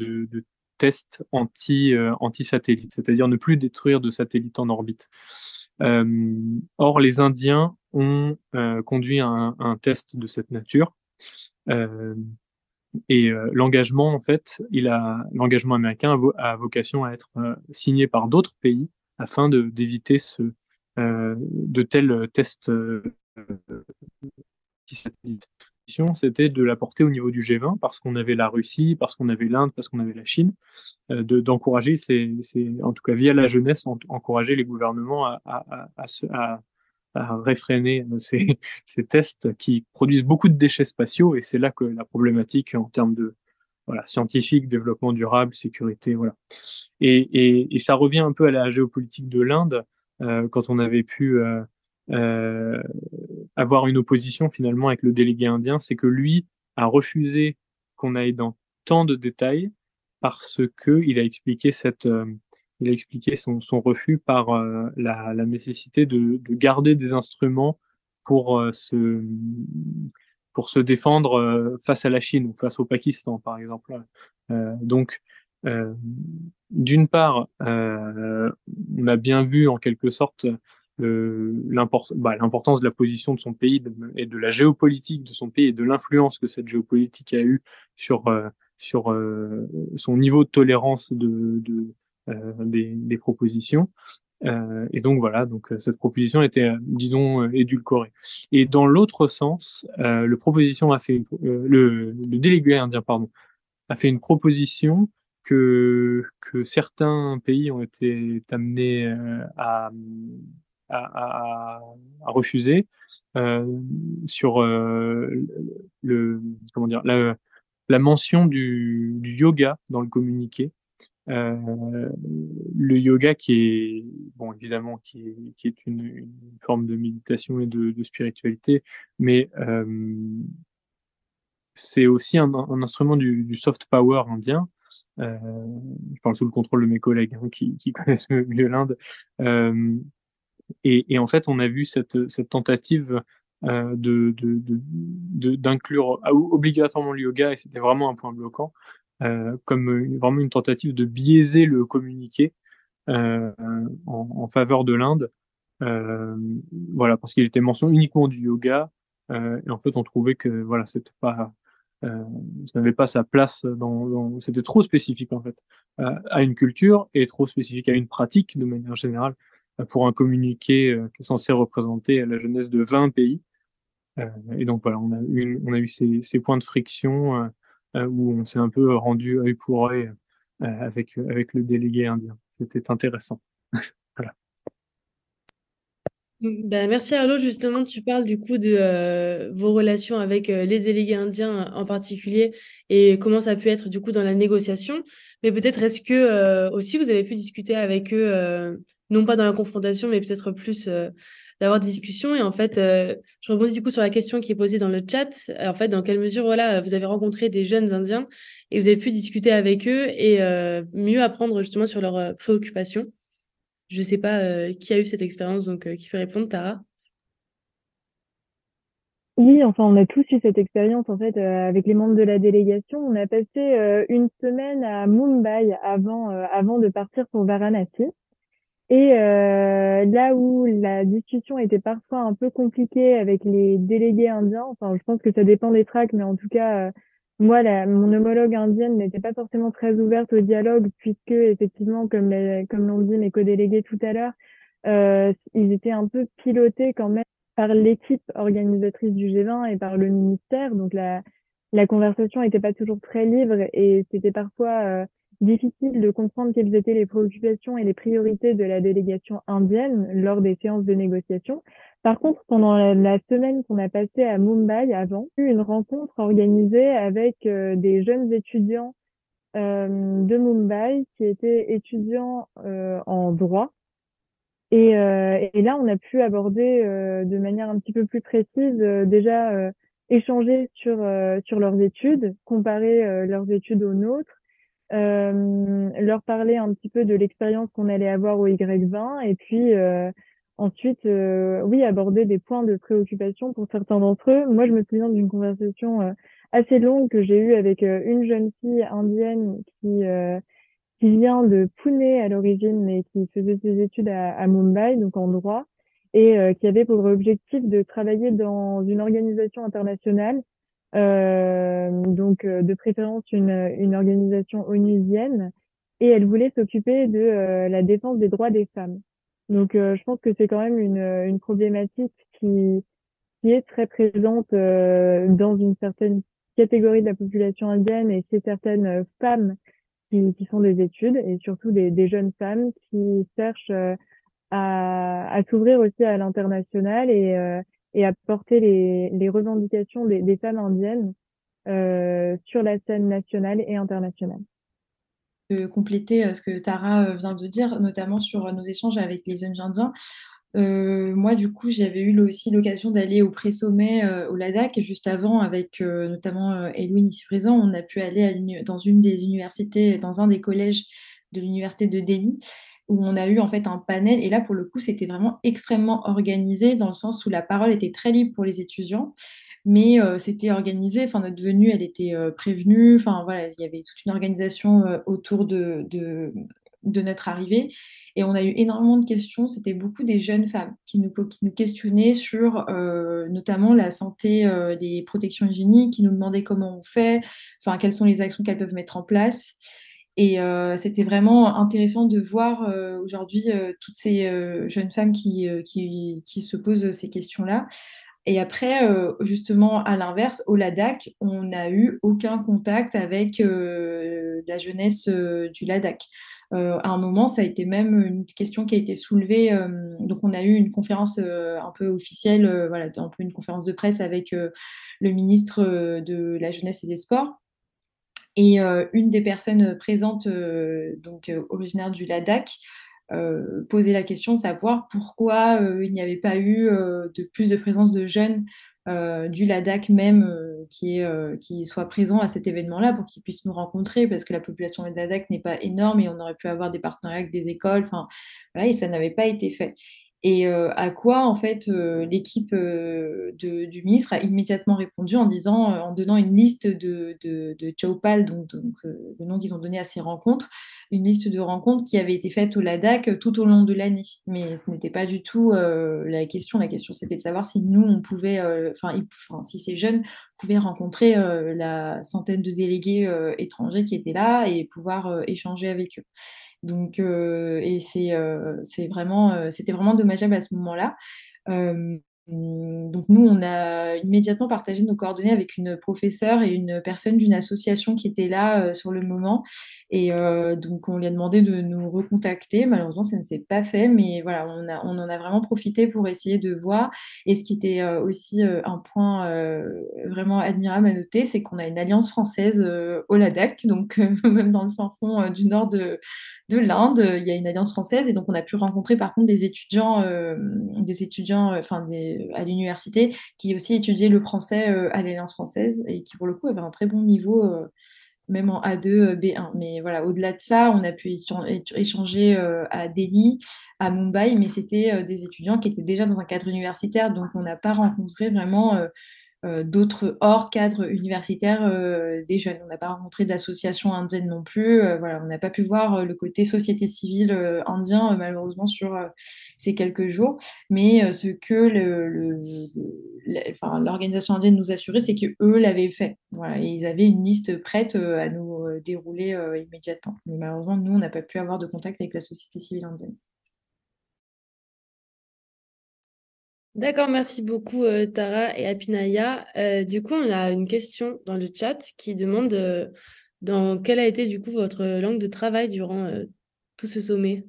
tests anti-satellites, c'est-à-dire ne plus détruire de satellites en orbite. Or, les Indiens ont conduit un test de cette nature. Euh, L'engagement, en fait, l'engagement américain a vocation à être signé par d'autres pays afin d'éviter de tels tests satellites. C'était de la porter au niveau du G20 parce qu'on avait la Russie, parce qu'on avait l'Inde, parce qu'on avait la Chine, d'encourager, en tout cas via la jeunesse, encourager les gouvernements à réfréner ces tests qui produisent beaucoup de déchets spatiaux et c'est là que la problématique en termes de voilà, scientifique, développement durable, sécurité, voilà. Et ça revient un peu à la géopolitique de l'Inde, quand on avait pu euh, avoir une opposition finalement avec le délégué indien, c'est que lui a refusé qu'on aille dans tant de détails parce que il a expliqué son refus par la nécessité de garder des instruments pour pour se défendre face à la Chine ou face au Pakistan, par exemple. Donc, euh, d'une part, on a bien vu en quelque sorte l'importance de la position de son pays et de la géopolitique de son pays et de l'influence que cette géopolitique a eue sur son niveau de tolérance des propositions. Et donc voilà, donc cette proposition était, disons, édulcorée. Et dans l'autre sens, le délégué indien, pardon, a fait une proposition que certains pays ont été amenés à, à refuser euh, sur comment dire, la mention du yoga dans le communiqué. Euh, le yoga qui est, bon, évidemment, qui est une forme de méditation et de spiritualité, mais c'est aussi un instrument du soft power indien. Euh, je parle sous le contrôle de mes collègues hein, qui connaissent mieux l'Inde. Euh, et en fait, on a vu cette tentative d'inclure obligatoirement le yoga, et c'était vraiment un point bloquant, comme vraiment une tentative de biaiser le communiqué en faveur de l'Inde. Euh, voilà, parce qu'il était mention uniquement du yoga, et en fait, on trouvait que voilà, c'était pas, ça n'avait pas sa place c'était trop spécifique en fait à une culture et trop spécifique à une pratique de manière générale pour un communiqué qui est censé représenter la jeunesse de 20 pays. Et donc voilà, on a eu ces points de friction où on s'est un peu rendu œil pour œil avec le délégué indien. C'était intéressant. Voilà. Ben, merci Arnaud, justement, tu parles du coup de vos relations avec les délégués indiens en particulier et comment ça a pu être du coup dans la négociation. Mais peut-être est-ce que aussi vous avez pu discuter avec eux, non pas dans la confrontation, mais peut-être plus d'avoir des discussions. Et en fait, je rebondis du coup sur la question qui est posée dans le chat. En fait, dans quelle mesure voilà, vous avez rencontré des jeunes Indiens et vous avez pu discuter avec eux et mieux apprendre justement sur leurs préoccupations. Je sais pas qui a eu cette expérience, donc qui fait répondre, Tara? Oui, enfin, on a tous eu cette expérience en fait avec les membres de la délégation. On a passé une semaine à Mumbai avant de partir pour Varanasi. Et là où la discussion était parfois un peu compliquée avec les délégués indiens, enfin, je pense que ça dépend des tracks, mais en tout cas, moi, mon homologue indienne n'était pas forcément très ouverte au dialogue, puisque effectivement, comme l'ont dit mes co-délégués tout à l'heure, ils étaient un peu pilotés quand même par l'équipe organisatrice du G20 et par le ministère. Donc la conversation n'était pas toujours très libre et c'était parfois difficile de comprendre quelles étaient les préoccupations et les priorités de la délégation indienne lors des séances de négociation. Par contre, pendant la semaine qu'on a passée à Mumbai avant, il y a eu une rencontre organisée avec des jeunes étudiants de Mumbai qui étaient étudiants en droit. Et là, on a pu aborder de manière un petit peu plus précise, déjà échanger sur leurs études, comparer leurs études aux nôtres, leur parler un petit peu de l'expérience qu'on allait avoir au Y20, et puis ensuite, oui, aborder des points de préoccupation pour certains d'entre eux. Moi, je me souviens d'une conversation assez longue que j'ai eue avec une jeune fille indienne qui vient de Pune à l'origine, mais qui faisait ses études à Mumbai, donc en droit, et qui avait pour objectif de travailler dans une organisation internationale, donc de préférence une organisation onusienne, et elle voulait s'occuper de la défense des droits des femmes. Donc je pense que c'est quand même une problématique qui est très présente dans une certaine catégorie de la population indienne et chez certaines femmes qui font des études et surtout des jeunes femmes qui cherchent à s'ouvrir aussi à l'international et à porter les revendications des femmes indiennes sur la scène nationale et internationale. Compléter ce que Tara vient de dire, notamment sur nos échanges avec les jeunes Indiens. Moi, du coup, j'avais eu aussi l'occasion d'aller au pré-sommet au Ladakh et juste avant, avec notamment Elouine ici présent, on a pu aller dans une des universités, dans un des collèges de l'université de Delhi, où on a eu en fait un panel. Et là, pour le coup, c'était vraiment extrêmement organisé dans le sens où la parole était très libre pour les étudiants, mais c'était organisé. Enfin, notre venue, elle était prévenue. Enfin, voilà, il y avait toute une organisation autour de notre arrivée. Et on a eu énormément de questions. C'était beaucoup des jeunes femmes qui nous questionnaient sur notamment la santé des protections hygiéniques, qui nous demandaient comment on fait, enfin, quelles sont les actions qu'elles peuvent mettre en place. Et c'était vraiment intéressant de voir aujourd'hui toutes ces jeunes femmes qui se posent ces questions-là. Et après, justement, à l'inverse, au Ladakh, on n'a eu aucun contact avec la jeunesse du Ladakh. À un moment, ça a été même une question qui a été soulevée. Donc, on a eu une conférence un peu officielle, voilà, un peu une conférence de presse avec le ministre de la Jeunesse et des Sports. Et une des personnes présentes, donc originaire du Ladakh, posait la question de savoir pourquoi il n'y avait pas eu de plus de présence de jeunes du Ladakh même qui soient présents à cet événement-là pour qu'ils puissent nous rencontrer parce que la population du Ladakh n'est pas énorme et on aurait pu avoir des partenariats avec des écoles, enfin voilà, et ça n'avait pas été fait. Et à quoi, en fait, l'équipe du ministre a immédiatement répondu en disant, en donnant une liste de Chaupal, donc le nom qu'ils ont donné à ces rencontres, une liste de rencontres qui avait été faite au Ladakh tout au long de l'année. Mais ce n'était pas du tout la question. La question, c'était de savoir si nous, on pouvait, enfin, si ces jeunes pouvaient rencontrer la centaine de délégués étrangers qui étaient là et pouvoir échanger avec eux. Donc, et c'était vraiment dommageable à ce moment-là. Donc nous, on a immédiatement partagé nos coordonnées avec une professeure et une personne d'une association qui était là sur le moment. Et donc on lui a demandé de nous recontacter. Malheureusement, ça ne s'est pas fait, mais voilà, on en a vraiment profité pour essayer de voir. Et ce qui était aussi un point vraiment admirable à noter, c'est qu'on a une alliance française au Ladakh, donc même dans le fin fond du nord de l'Inde, il y a une alliance française et donc on a pu rencontrer par contre des étudiants à l'université qui aussi étudiaient le français à l'alliance française et qui pour le coup avaient un très bon niveau, même en A2, B1. Mais voilà, au-delà de ça, on a pu échanger à Delhi, à Mumbai, mais c'était des étudiants qui étaient déjà dans un cadre universitaire, donc on n'a pas rencontré vraiment d'autres hors cadre universitaire des jeunes. On n'a pas rencontré d'associations indiennes non plus. Voilà, on n'a pas pu voir le côté société civile indien malheureusement sur ces quelques jours. Mais ce que l'organisation indienne nous assurait, c'est que eux l'avaient fait. Voilà, et ils avaient une liste prête à nous dérouler immédiatement. Mais malheureusement, nous, on n'a pas pu avoir de contact avec la société civile indienne. D'accord, merci beaucoup Tara et Apinaya. Du coup, on a une question dans le chat qui demande dans quelle a été du coup votre langue de travail durant tout ce sommet?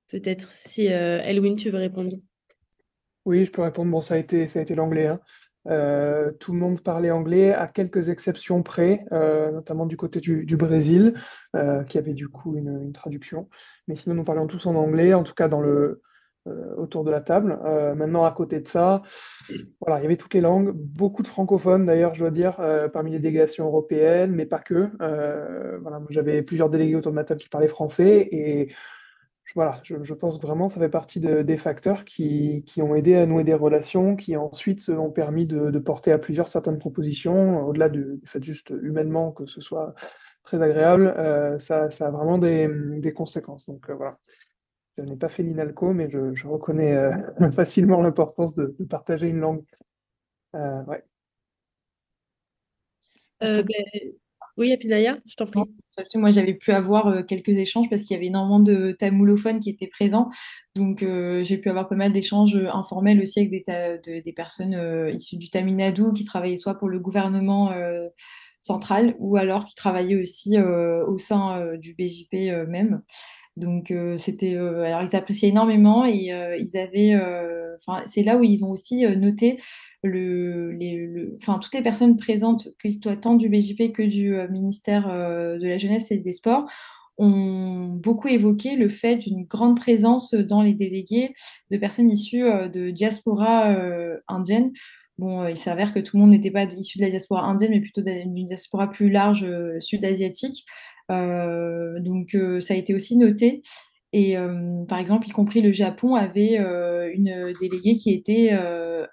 Peut-être si Elwin, tu veux répondre. Oui, je peux répondre. Bon, ça a été l'anglais, hein. Tout le monde parlait anglais, à quelques exceptions près, notamment du côté du Brésil, qui avait du coup une traduction. Mais sinon, nous parlions tous en anglais, en tout cas autour de la table. Maintenant, à côté de ça, voilà, il y avait toutes les langues, beaucoup de francophones d'ailleurs, je dois dire, parmi les délégations européennes, mais pas que. Voilà, moi, j'avais plusieurs délégués autour de ma table qui parlaient français et voilà, je pense vraiment que ça fait partie des facteurs qui ont aidé à nouer des relations, qui ensuite ont permis de porter à plusieurs certaines propositions, au-delà du fait juste humainement que ce soit très agréable, ça a vraiment des conséquences. Donc voilà, je n'ai pas fait l'INALCO, mais je reconnais facilement l'importance de partager une langue. Ouais. Ben, oui, Apinaya, je t'en prie. Moi, j'avais pu avoir quelques échanges parce qu'il y avait énormément de tamoulophones qui étaient présents. Donc, j'ai pu avoir pas mal d'échanges informels aussi avec des personnes issues du Tamil Nadu qui travaillaient soit pour le gouvernement central ou alors qui travaillaient aussi au sein du BJP même. Donc, alors, ils appréciaient énormément et ils avaient. Enfin, c'est là où ils ont aussi noté enfin, toutes les personnes présentes, que ce soit tant du BJP que du ministère de la Jeunesse et des Sports, ont beaucoup évoqué le fait d'une grande présence dans les délégués de personnes issues de diaspora indienne. Bon, il s'avère que tout le monde n'était pas issu de la diaspora indienne, mais plutôt d'une diaspora plus large sud-asiatique. Donc, ça a été aussi noté. Et par exemple, y compris le Japon avait une déléguée qui était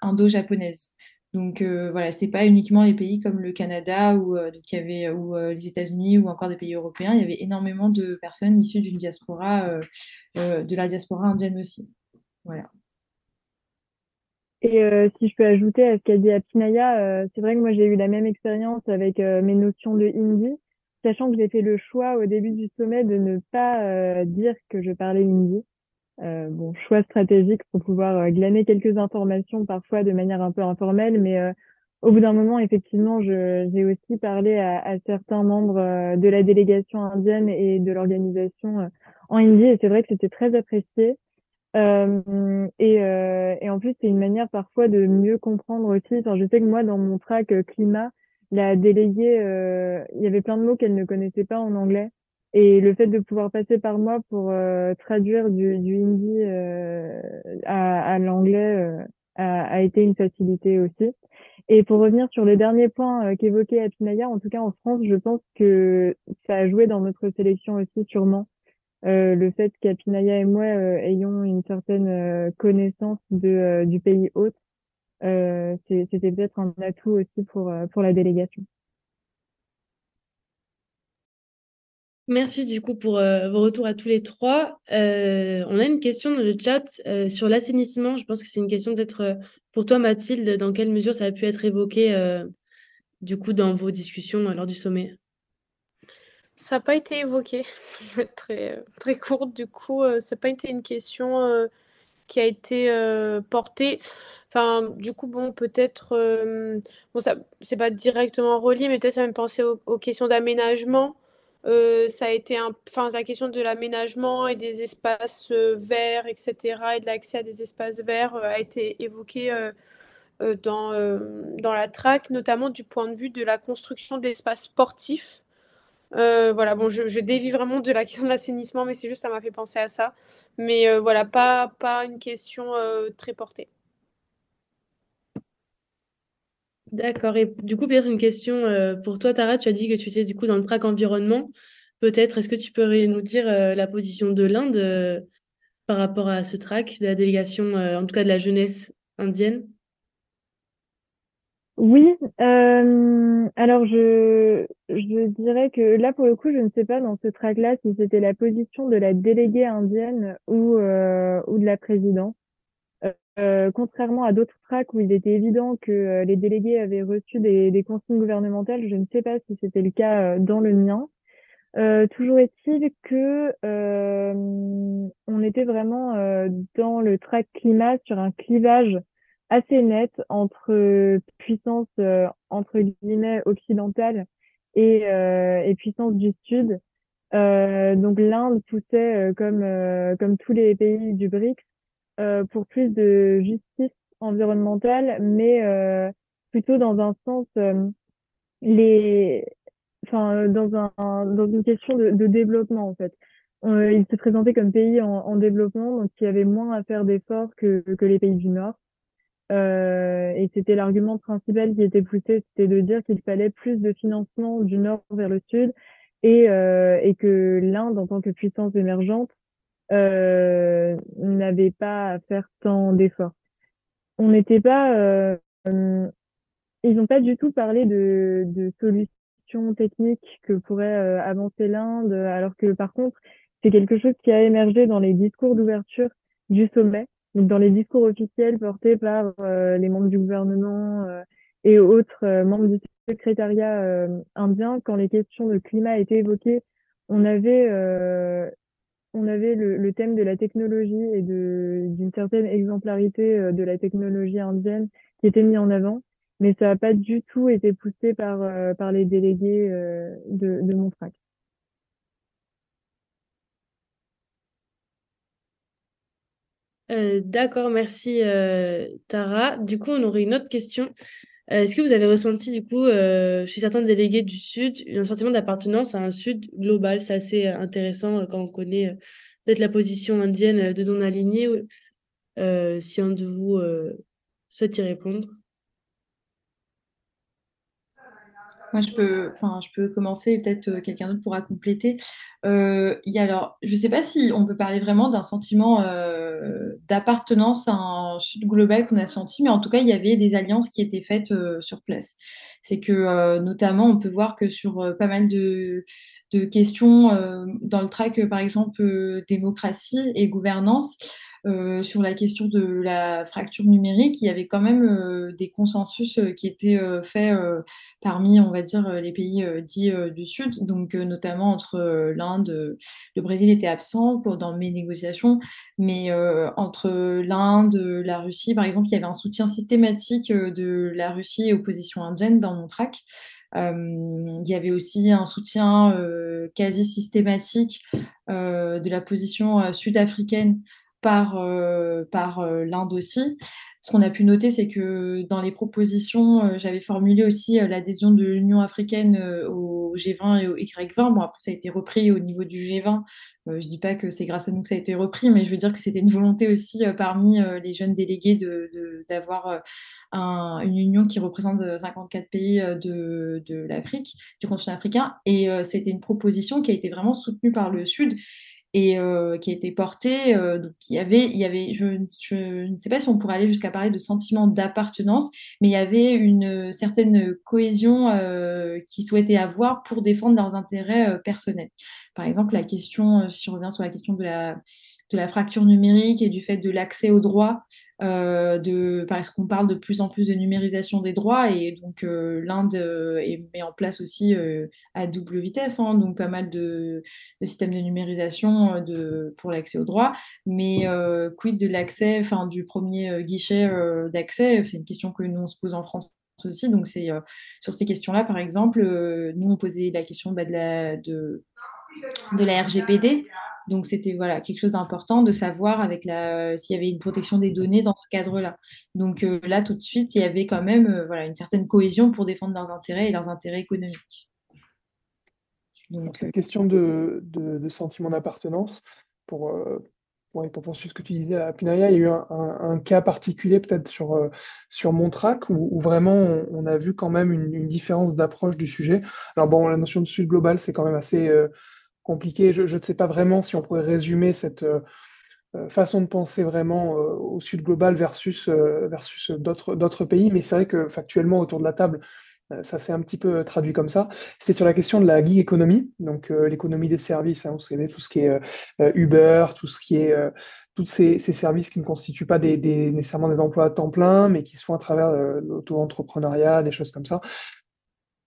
indo-japonaise. Donc voilà, c'est pas uniquement les pays comme le Canada ou les États-Unis ou encore des pays européens. Il y avait énormément de personnes issues d'une diaspora, de la diaspora indienne aussi. Voilà. Et si je peux ajouter à ce qu'a dit Apinaya, c'est vrai que moi j'ai eu la même expérience avec mes notions de hindi, sachant que j'ai fait le choix au début du sommet de ne pas dire que je parlais hindi. Bon, choix stratégique pour pouvoir glaner quelques informations parfois de manière un peu informelle, mais au bout d'un moment, effectivement, j'ai aussi parlé à certains membres de la délégation indienne et de l'organisation en hindi, et c'est vrai que c'était très apprécié. Et en plus, c'est une manière parfois de mieux comprendre aussi. Enfin, je sais que moi, dans mon track climat, la déléguée, il y avait plein de mots qu'elle ne connaissait pas en anglais. Et le fait de pouvoir passer par moi pour traduire du hindi à l'anglais a été une facilité aussi. Et pour revenir sur le dernier point qu'évoquait Apinaya, en tout cas en France, je pense que ça a joué dans notre sélection aussi sûrement le fait qu'Apinaya et moi ayons une certaine connaissance du pays hôte, c'était peut-être un atout aussi pour la délégation. Merci du coup pour vos retours à tous les trois. On a une question dans le chat sur l'assainissement. Je pense que c'est une question peut-être pour toi, Mathilde. Dans quelle mesure ça a pu être évoqué du coup dans vos discussions lors du sommet? Ça n'a pas été évoqué. Je vais être très, très courte. Du coup, ça n'a pas été une question qui a été portée. Enfin, du coup, bon, peut-être. Bon, ça, c'est pas directement relié, mais peut-être ça me pensait aux questions d'aménagement. Ça a été enfin, la question de l'aménagement et des espaces verts, etc., et de l'accès à des espaces verts a été évoquée dans la track, notamment du point de vue de la construction d'espaces sportifs. Voilà, bon, je dévie vraiment de la question de l'assainissement, mais c'est juste, ça m'a fait penser à ça. Mais voilà, pas une question très portée. D'accord. Et du coup, peut-être une question pour toi, Tara. Tu as dit que tu étais du coup dans le track environnement. Peut-être, est-ce que tu pourrais nous dire la position de l'Inde par rapport à ce track, de la délégation, en tout cas de la jeunesse indienne? Oui, alors je dirais que là, pour le coup, je ne sais pas dans ce track-là si c'était la position de la déléguée indienne ou de la présidente. Contrairement à d'autres tracks où il était évident que les délégués avaient reçu des consignes gouvernementales, je ne sais pas si c'était le cas dans le mien. Toujours est-il que on était vraiment dans le track climat sur un clivage assez nette entre puissance entre guillemets occidentale et puissance du Sud. Donc l'Inde poussait comme tous les pays du BRICS pour plus de justice environnementale, mais plutôt dans un sens les dans une question de développement en fait. Il se présentait comme pays en développement, donc il y avait moins à faire d'efforts que les pays du Nord. Et c'était l'argument principal qui était poussé, c'était de dire qu'il fallait plus de financement du nord vers le sud et que l'Inde, en tant que puissance émergente, n'avait pas à faire tant d'efforts. On n'était pas, ils n'ont pas du tout parlé de solutions techniques que pourrait avancer l'Inde, alors que par contre, c'est quelque chose qui a émergé dans les discours d'ouverture du sommet, donc dans les discours officiels portés par les membres du gouvernement et autres membres du secrétariat indien. Quand les questions de climat étaient évoquées, on avait, euh, on avait le thème de la technologie et d'une certaine exemplarité de la technologie indienne qui était mis en avant, mais ça n'a pas du tout été poussé par les délégués de Montrac. D'accord, merci Tara. Du coup, on aurait une autre question. Est-ce que vous avez ressenti, du coup, chez certains délégués du Sud, un sentiment d'appartenance à un Sud global? C'est assez intéressant quand on connaît peut-être la position indienne de Don Aligné. Si un de vous souhaite y répondre. Moi, je peux commencer et peut-être quelqu'un d'autre pourra compléter. Il y a alors, je ne sais pas si on peut parler vraiment d'un sentiment d'appartenance à un sud global qu'on a senti, mais en tout cas, il y avait des alliances qui étaient faites sur place. C'est que, notamment, on peut voir que sur pas mal de questions dans le track, par exemple, démocratie et gouvernance, sur la question de la fracture numérique, il y avait quand même des consensus qui étaient faits parmi, on va dire, les pays dits du Sud, donc notamment entre l'Inde, le Brésil était absent dans mes négociations, mais entre l'Inde, la Russie, par exemple, il y avait un soutien systématique de la Russie aux positions indiennes dans mon track. Il y avait aussi un soutien quasi systématique de la position sud-africaine par l'Inde aussi. Ce qu'on a pu noter, c'est que dans les propositions, j'avais formulé aussi l'adhésion de l'Union africaine au G20 et au Y20. Bon, après, ça a été repris au niveau du G20. Je dis pas que c'est grâce à nous que ça a été repris, mais je veux dire que c'était une volonté aussi parmi les jeunes délégués d'avoir une union qui représente 54 pays de l'Afrique, du continent africain. Et c'était une proposition qui a été vraiment soutenue par le Sud et qui a été porté. Donc il y avait je ne sais pas si on pourrait aller jusqu'à parler de sentiment d'appartenance, mais il y avait une certaine cohésion qu'ils souhaitaient avoir pour défendre leurs intérêts personnels. Par exemple, la question, si je reviens sur la question de la fracture numérique et du fait de l'accès aux droits, parce qu'on parle de plus en plus de numérisation des droits et donc l'Inde met en place aussi à double vitesse, hein, donc pas mal de systèmes de numérisation pour l'accès aux droits, mais quid de l'accès, enfin du premier guichet d'accès, c'est une question que nous on se pose en France aussi, donc c'est sur ces questions-là, par exemple, nous on posait la question de la RGPD. Donc, c'était voilà, quelque chose d'important de savoir s'il y avait une protection des données dans ce cadre-là. Donc, là, tout de suite, il y avait quand même voilà, une certaine cohésion pour défendre leurs intérêts et leurs intérêts économiques. Alors, Donc, cette question de sentiment d'appartenance, pour, pour poursuivre ce que tu disais à Pinaya, il y a eu un cas particulier peut-être sur Montrac où vraiment on a vu quand même une différence d'approche du sujet. Alors bon, la notion de sud global, c'est quand même assez compliqué. Je ne sais pas vraiment si on pourrait résumer cette façon de penser vraiment au sud global versus d'autres pays, mais c'est vrai que factuellement autour de la table, ça s'est un petit peu traduit comme ça. C'est sur la question de la gig economy, donc l'économie des services, hein, vous savez, tout ce qui est Uber, tout ce qui est tous ces services qui ne constituent pas nécessairement des emplois à temps plein, mais qui se font à travers l'auto-entrepreneuriat, des choses comme ça.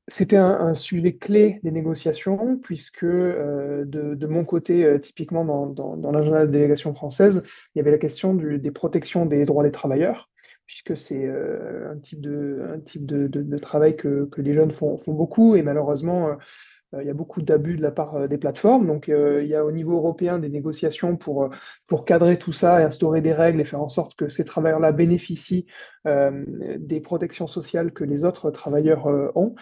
C'était un sujet clé des négociations, puisque de mon côté, typiquement dans l'agenda de la délégation française, il y avait la question des protections des droits des travailleurs, puisque c'est un type de travail que les jeunes font beaucoup, et malheureusement, il y a beaucoup d'abus de la part des plateformes. Donc, il y a au niveau européen des négociations pour cadrer tout ça et instaurer des règles et faire en sorte que ces travailleurs-là bénéficient des protections sociales que les autres travailleurs ont.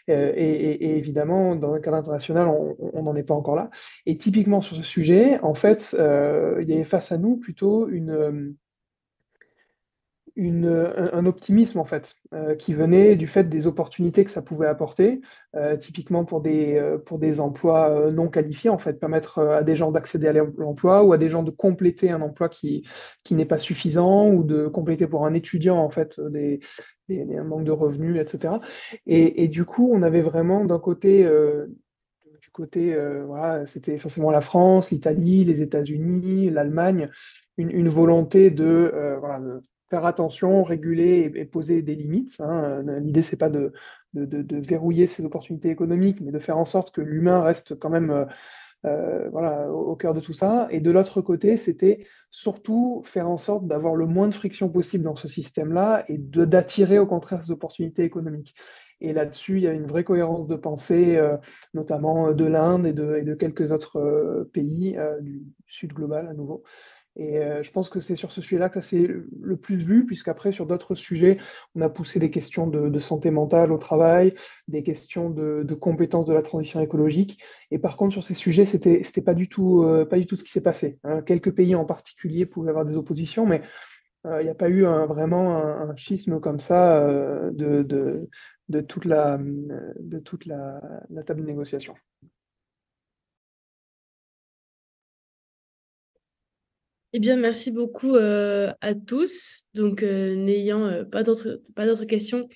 Et évidemment, dans le cadre international, on n'en est pas encore là. Et typiquement sur ce sujet, en fait, il y avait face à nous plutôt un optimisme en fait, qui venait du fait des opportunités que ça pouvait apporter, typiquement pour des emplois non qualifiés, en fait, permettre à des gens d'accéder à l'emploi ou à des gens de compléter un emploi qui n'est pas suffisant ou de compléter pour un étudiant en fait un manque de revenus, etc. Et du coup, on avait vraiment d'un côté voilà, c'était essentiellement la France, l'Italie, les États-Unis, l'Allemagne, une volonté voilà, de faire attention, réguler et poser des limites, hein. L'idée, c'est pas de verrouiller ces opportunités économiques, mais de faire en sorte que l'humain reste quand même voilà, au cœur de tout ça. Et de l'autre côté, c'était surtout faire en sorte d'avoir le moins de friction possible dans ce système-là et d'attirer au contraire ces opportunités économiques. Et là-dessus, il y a une vraie cohérence de pensée, notamment de l'Inde et de quelques autres pays du Sud global à nouveau. Et je pense que c'est sur ce sujet-là que ça s'est le plus vu, puisqu'après, sur d'autres sujets, on a poussé des questions de santé mentale au travail, des questions de compétences de la transition écologique. Et par contre, sur ces sujets, c'était pas du tout ce qui s'est passé, hein. Quelques pays en particulier pouvaient avoir des oppositions, mais il n'y a pas eu vraiment un schisme comme ça de toute la table de négociation. Eh bien, merci beaucoup à tous. Donc, n'ayant pas d'autres questions,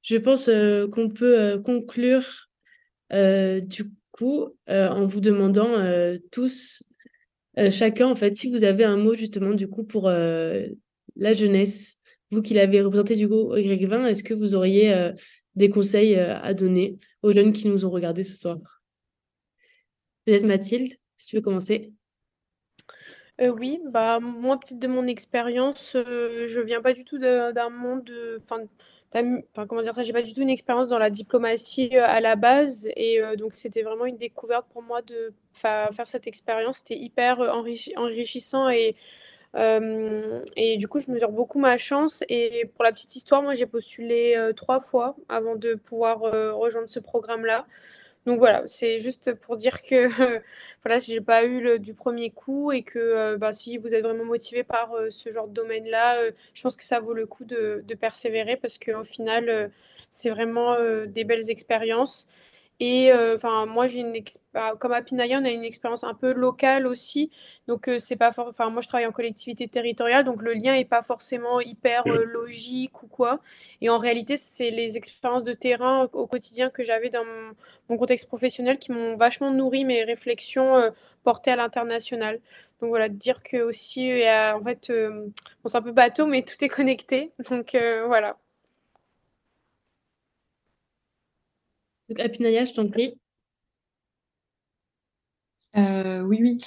je pense qu'on peut conclure du coup en vous demandant tous, chacun, en fait, si vous avez un mot justement du coup pour la jeunesse, vous qui l'avez représenté du coup au Y20, est-ce que vous auriez des conseils à donner aux jeunes qui nous ont regardés ce soir? Peut-être Mathilde, si tu veux commencer. Oui, bah moi, peut-être de mon expérience, je viens pas du tout d'un monde, enfin, comment dire ça, j'ai pas du tout une expérience dans la diplomatie à la base, et donc c'était vraiment une découverte pour moi de faire cette expérience. C'était hyper enrichissant, et du coup, je mesure beaucoup ma chance. Et pour la petite histoire, moi, j'ai postulé 3 fois avant de pouvoir rejoindre ce programme-là. Donc voilà, c'est juste pour dire que voilà, j'ai pas eu du premier coup, et que bah, si vous êtes vraiment motivé par ce genre de domaine-là, je pense que ça vaut le coup de persévérer, parce qu'au final, c'est vraiment des belles expériences. Et enfin, moi, comme à Pinaya, on a une expérience un peu locale aussi. Donc, c'est pas enfin, moi, je travaille en collectivité territoriale, donc le lien est pas forcément hyper logique ou quoi. Et en réalité, c'est les expériences de terrain au quotidien que j'avais dans mon contexte professionnel qui m'ont vachement nourri mes réflexions portées à l'international. Donc voilà, de dire que aussi, en fait, bon, c'est un peu bateau, mais tout est connecté. Donc voilà. Donc, Apinaya, je t'en prie. Oui, oui.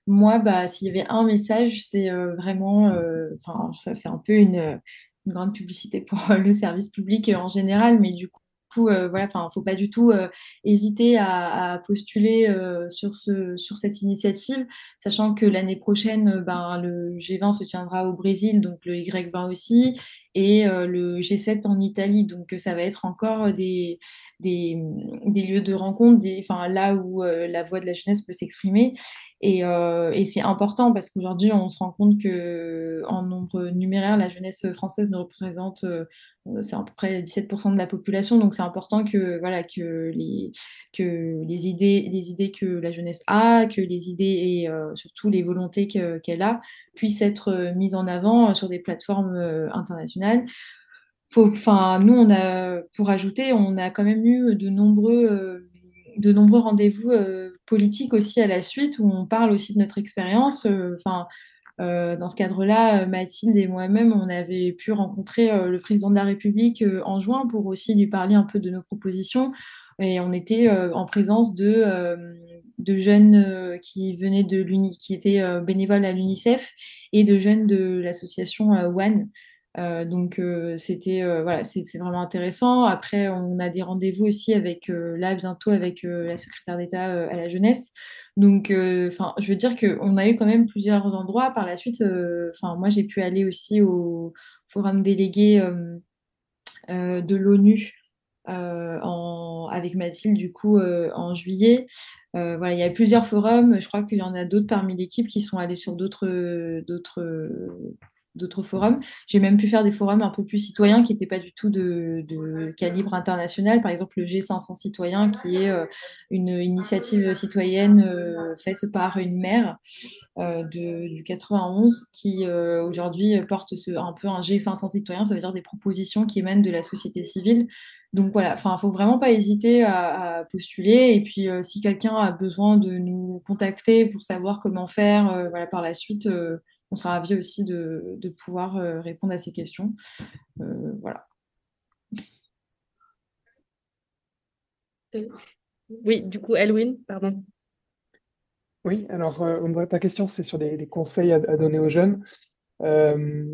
Moi, bah, s'il y avait un message, c'est vraiment, enfin, ça fait un peu une grande publicité pour le service public en général, mais du coup, voilà, enfin, faut pas du tout hésiter à postuler sur cette initiative, sachant que l'année prochaine, ben, le G20 se tiendra au Brésil, donc le Y20 aussi, et le G7 en Italie, donc ça va être encore des, des lieux de rencontre, enfin, là où la voix de la jeunesse peut s'exprimer. Et c'est important parce qu'aujourd'hui, on se rend compte que en nombre numéraire, la jeunesse française ne représente, c'est à peu près 17% de la population. Donc, c'est important que, voilà, que les idées que la jeunesse a, que les idées et surtout les volontés qu'elle a puissent être mises en avant sur des plateformes internationales. Enfin, nous, pour ajouter, on a quand même eu de nombreux rendez-vous politiques aussi à la suite où on parle aussi de notre expérience. Enfin, dans ce cadre-là, Mathilde et moi-même, on avait pu rencontrer le président de la République en juin pour aussi lui parler un peu de nos propositions. Et on était en présence de jeunes qui venaient qui étaient bénévoles à l'UNICEF, et de jeunes de l'association One. Donc c'était voilà, c'est vraiment intéressant. Après, on a des rendez-vous aussi avec là bientôt avec la secrétaire d'État à la jeunesse. Donc, enfin, je veux dire qu'on a eu quand même plusieurs endroits. Par la suite, enfin, moi, j'ai pu aller aussi au forum délégué de l'ONU avec Mathilde, du coup, en juillet. Voilà, il y a plusieurs forums. Je crois qu'il y en a d'autres parmi l'équipe qui sont allés sur d'autres forums. J'ai même pu faire des forums un peu plus citoyens qui n'étaient pas du tout de calibre international. Par exemple, le G500 citoyen, qui est une initiative citoyenne faite par une maire du 91 qui aujourd'hui porte un peu un G500 citoyen, ça veut dire des propositions qui émanent de la société civile. Donc voilà, enfin, il faut vraiment pas hésiter à postuler. Et puis, si quelqu'un a besoin de nous contacter pour savoir comment faire, voilà, par la suite, on sera ravis aussi de pouvoir répondre à ces questions. Voilà. Oui, du coup, Elwin, pardon. Oui, alors ta question, c'est sur des conseils à donner aux jeunes. Euh,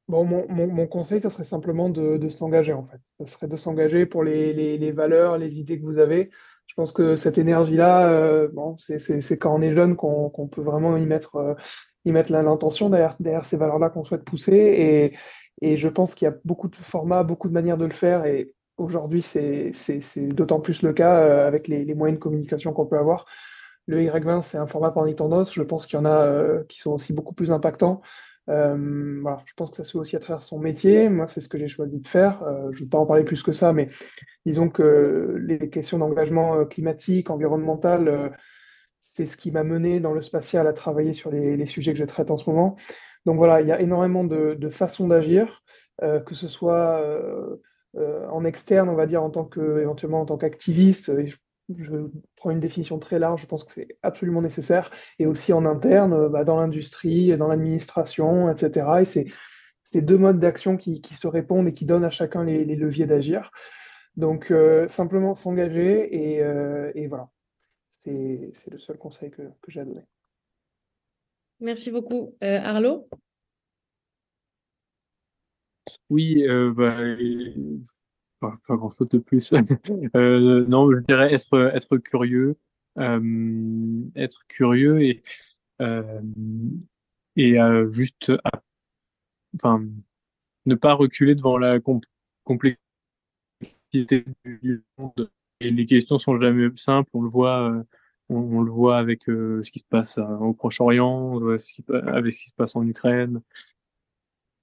bon, mon conseil, ça serait simplement de s'engager, en fait. Ça serait de s'engager pour les valeurs, les idées que vous avez. Je pense que cette énergie-là, bon, c'est quand on est jeune qu'on peut vraiment y mettre l'intention derrière ces valeurs-là qu'on souhaite pousser. Et je pense qu'il y a beaucoup de formats, beaucoup de manières de le faire. Et aujourd'hui, c'est d'autant plus le cas avec les moyens de communication qu'on peut avoir. Le Y20, c'est un format parmi tant d'autres. Je pense qu'il y en a qui sont aussi beaucoup plus impactants. Voilà, je pense que ça se fait aussi à travers son métier. Moi, c'est ce que j'ai choisi de faire. Je ne vais pas en parler plus que ça, mais disons que les questions d'engagement climatique, environnemental, c'est ce qui m'a mené dans le spatial à travailler sur les sujets que je traite en ce moment. Donc voilà, il y a énormément de façons d'agir, que ce soit en externe, on va dire, éventuellement en tant qu'activiste. Je prends une définition très large, je pense que c'est absolument nécessaire, et aussi en interne, dans l'industrie, dans l'administration, etc. Et c'est deux modes d'action qui se répondent et qui donnent à chacun les leviers d'agir. Donc simplement s'engager et voilà, c'est le seul conseil que j'ai à donner. Merci beaucoup. Arlo? Oui, pas grand-chose de plus. Non, je dirais être curieux euh, juste, enfin, ne pas reculer devant la complexité du monde. Et les questions sont jamais simples. On le voit, on le voit avec ce qui se passe au Proche-Orient, on le voit avec ce qui se passe en Ukraine.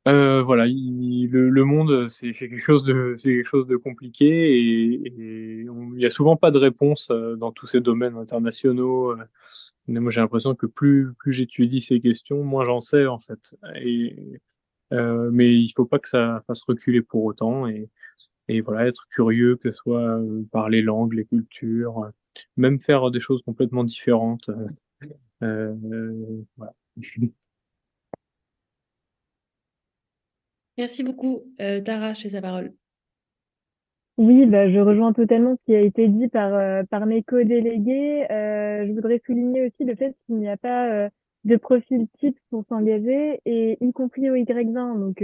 Voilà, le monde, c'est quelque chose de compliqué il y a souvent pas de réponse dans tous ces domaines internationaux. Mais moi, j'ai l'impression que plus j'étudie ces questions, moins j'en sais en fait. Mais il faut pas que ça fasse reculer pour autant et voilà, être curieux, que ce soit par les langues, les cultures, même faire des choses complètement différentes. Voilà. Merci beaucoup. Tara, je te laisse la parole. Oui, bah, je rejoins totalement ce qui a été dit par mes co-délégués. Je voudrais souligner aussi le fait qu'il n'y a pas de profil type pour s'engager, et y compris au Y20. Donc,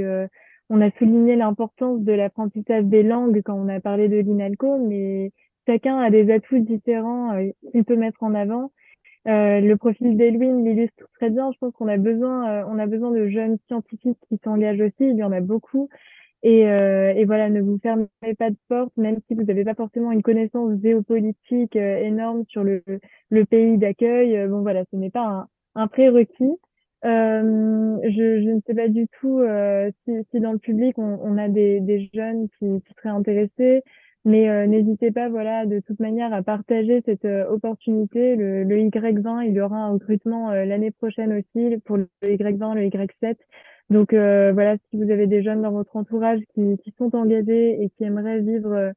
on a souligné l'importance de l'apprentissage des langues quand on a parlé de l'INALCO, mais chacun a des atouts différents qu'il peut mettre en avant. Le profil d'Elwin l'illustre très bien. Je pense on a besoin de jeunes scientifiques qui s'engagent aussi. Il y en a beaucoup. Et voilà, ne vous fermez pas de porte, même si vous n'avez pas forcément une connaissance géopolitique énorme sur le pays d'accueil. Bon, voilà, ce n'est pas un prérequis. Je ne sais pas du tout si dans le public on a des jeunes qui seraient intéressés, mais n'hésitez pas, voilà, de toute manière à partager cette opportunité. Le Y20, il y aura un recrutement l'année prochaine aussi pour le Y20, le Y7. Donc voilà, si vous avez des jeunes dans votre entourage qui sont engagés et qui aimeraient vivre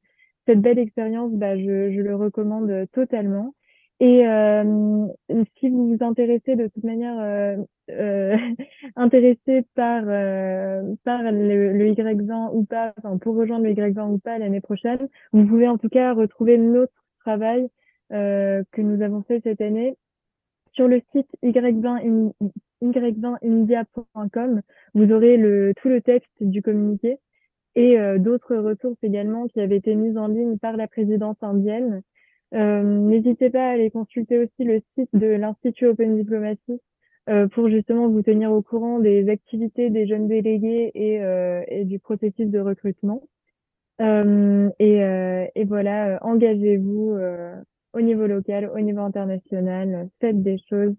cette belle expérience, bah, je le recommande totalement. Et si vous vous intéressez de toute manière euh, intéressé par le Y20 ou pas, enfin pour rejoindre le Y20 ou pas l'année prochaine, vous pouvez en tout cas retrouver notre travail que nous avons fait cette année sur le site y20india.com, vous aurez tout le texte du communiqué et d'autres ressources également qui avaient été mises en ligne par la présidence indienne. N'hésitez pas à aller consulter aussi le site de l'Institut Open Diplomacy pour justement vous tenir au courant des activités des jeunes délégués et du processus de recrutement. Et voilà, engagez-vous au niveau local, au niveau international, faites des choses.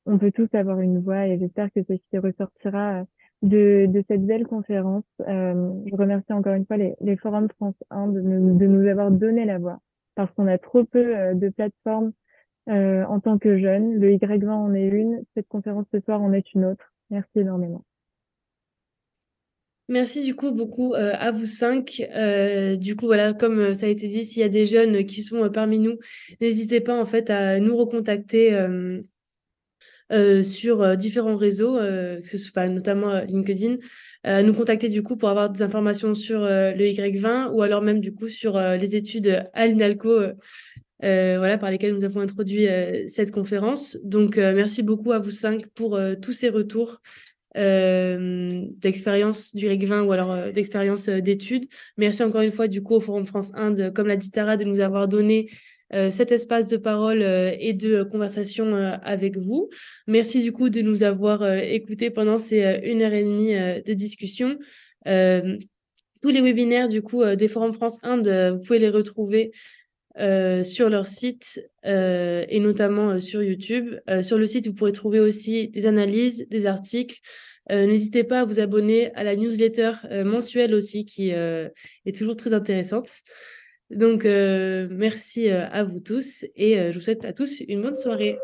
On peut tous avoir une voix et j'espère que c'est ce qui ressortira de cette belle conférence. Je remercie encore une fois les Forums France 1 de nous avoir donné la voix parce qu'on a trop peu de plateformes en tant que jeunes. Le Y20 en est une, cette conférence ce soir en est une autre. Merci énormément. Merci du coup beaucoup à vous cinq. Du coup, voilà, comme ça a été dit, s'il y a des jeunes qui sont parmi nous, n'hésitez pas en fait à nous recontacter sur différents réseaux, que ce soit notamment LinkedIn, nous contacter du coup pour avoir des informations sur le Y20 ou alors même du coup sur les études à l'INALCO voilà, par lesquelles nous avons introduit cette conférence. Donc, merci beaucoup à vous cinq pour tous ces retours d'expérience du Y20 ou alors d'expérience d'études. Merci encore une fois du coup au Forum France Inde, comme l'a dit Tara, de nous avoir donné cet espace de parole et de conversation avec vous. Merci du coup de nous avoir écoutés pendant ces 1 heure et demie de discussion. Tous les webinaires du coup des Forums France Inde, vous pouvez les retrouver sur leur site et notamment sur YouTube. Sur le site, vous pourrez trouver aussi des analyses, des articles. N'hésitez pas à vous abonner à la newsletter mensuelle aussi qui est toujours très intéressante. Donc, merci à vous tous et je vous souhaite à tous une bonne soirée.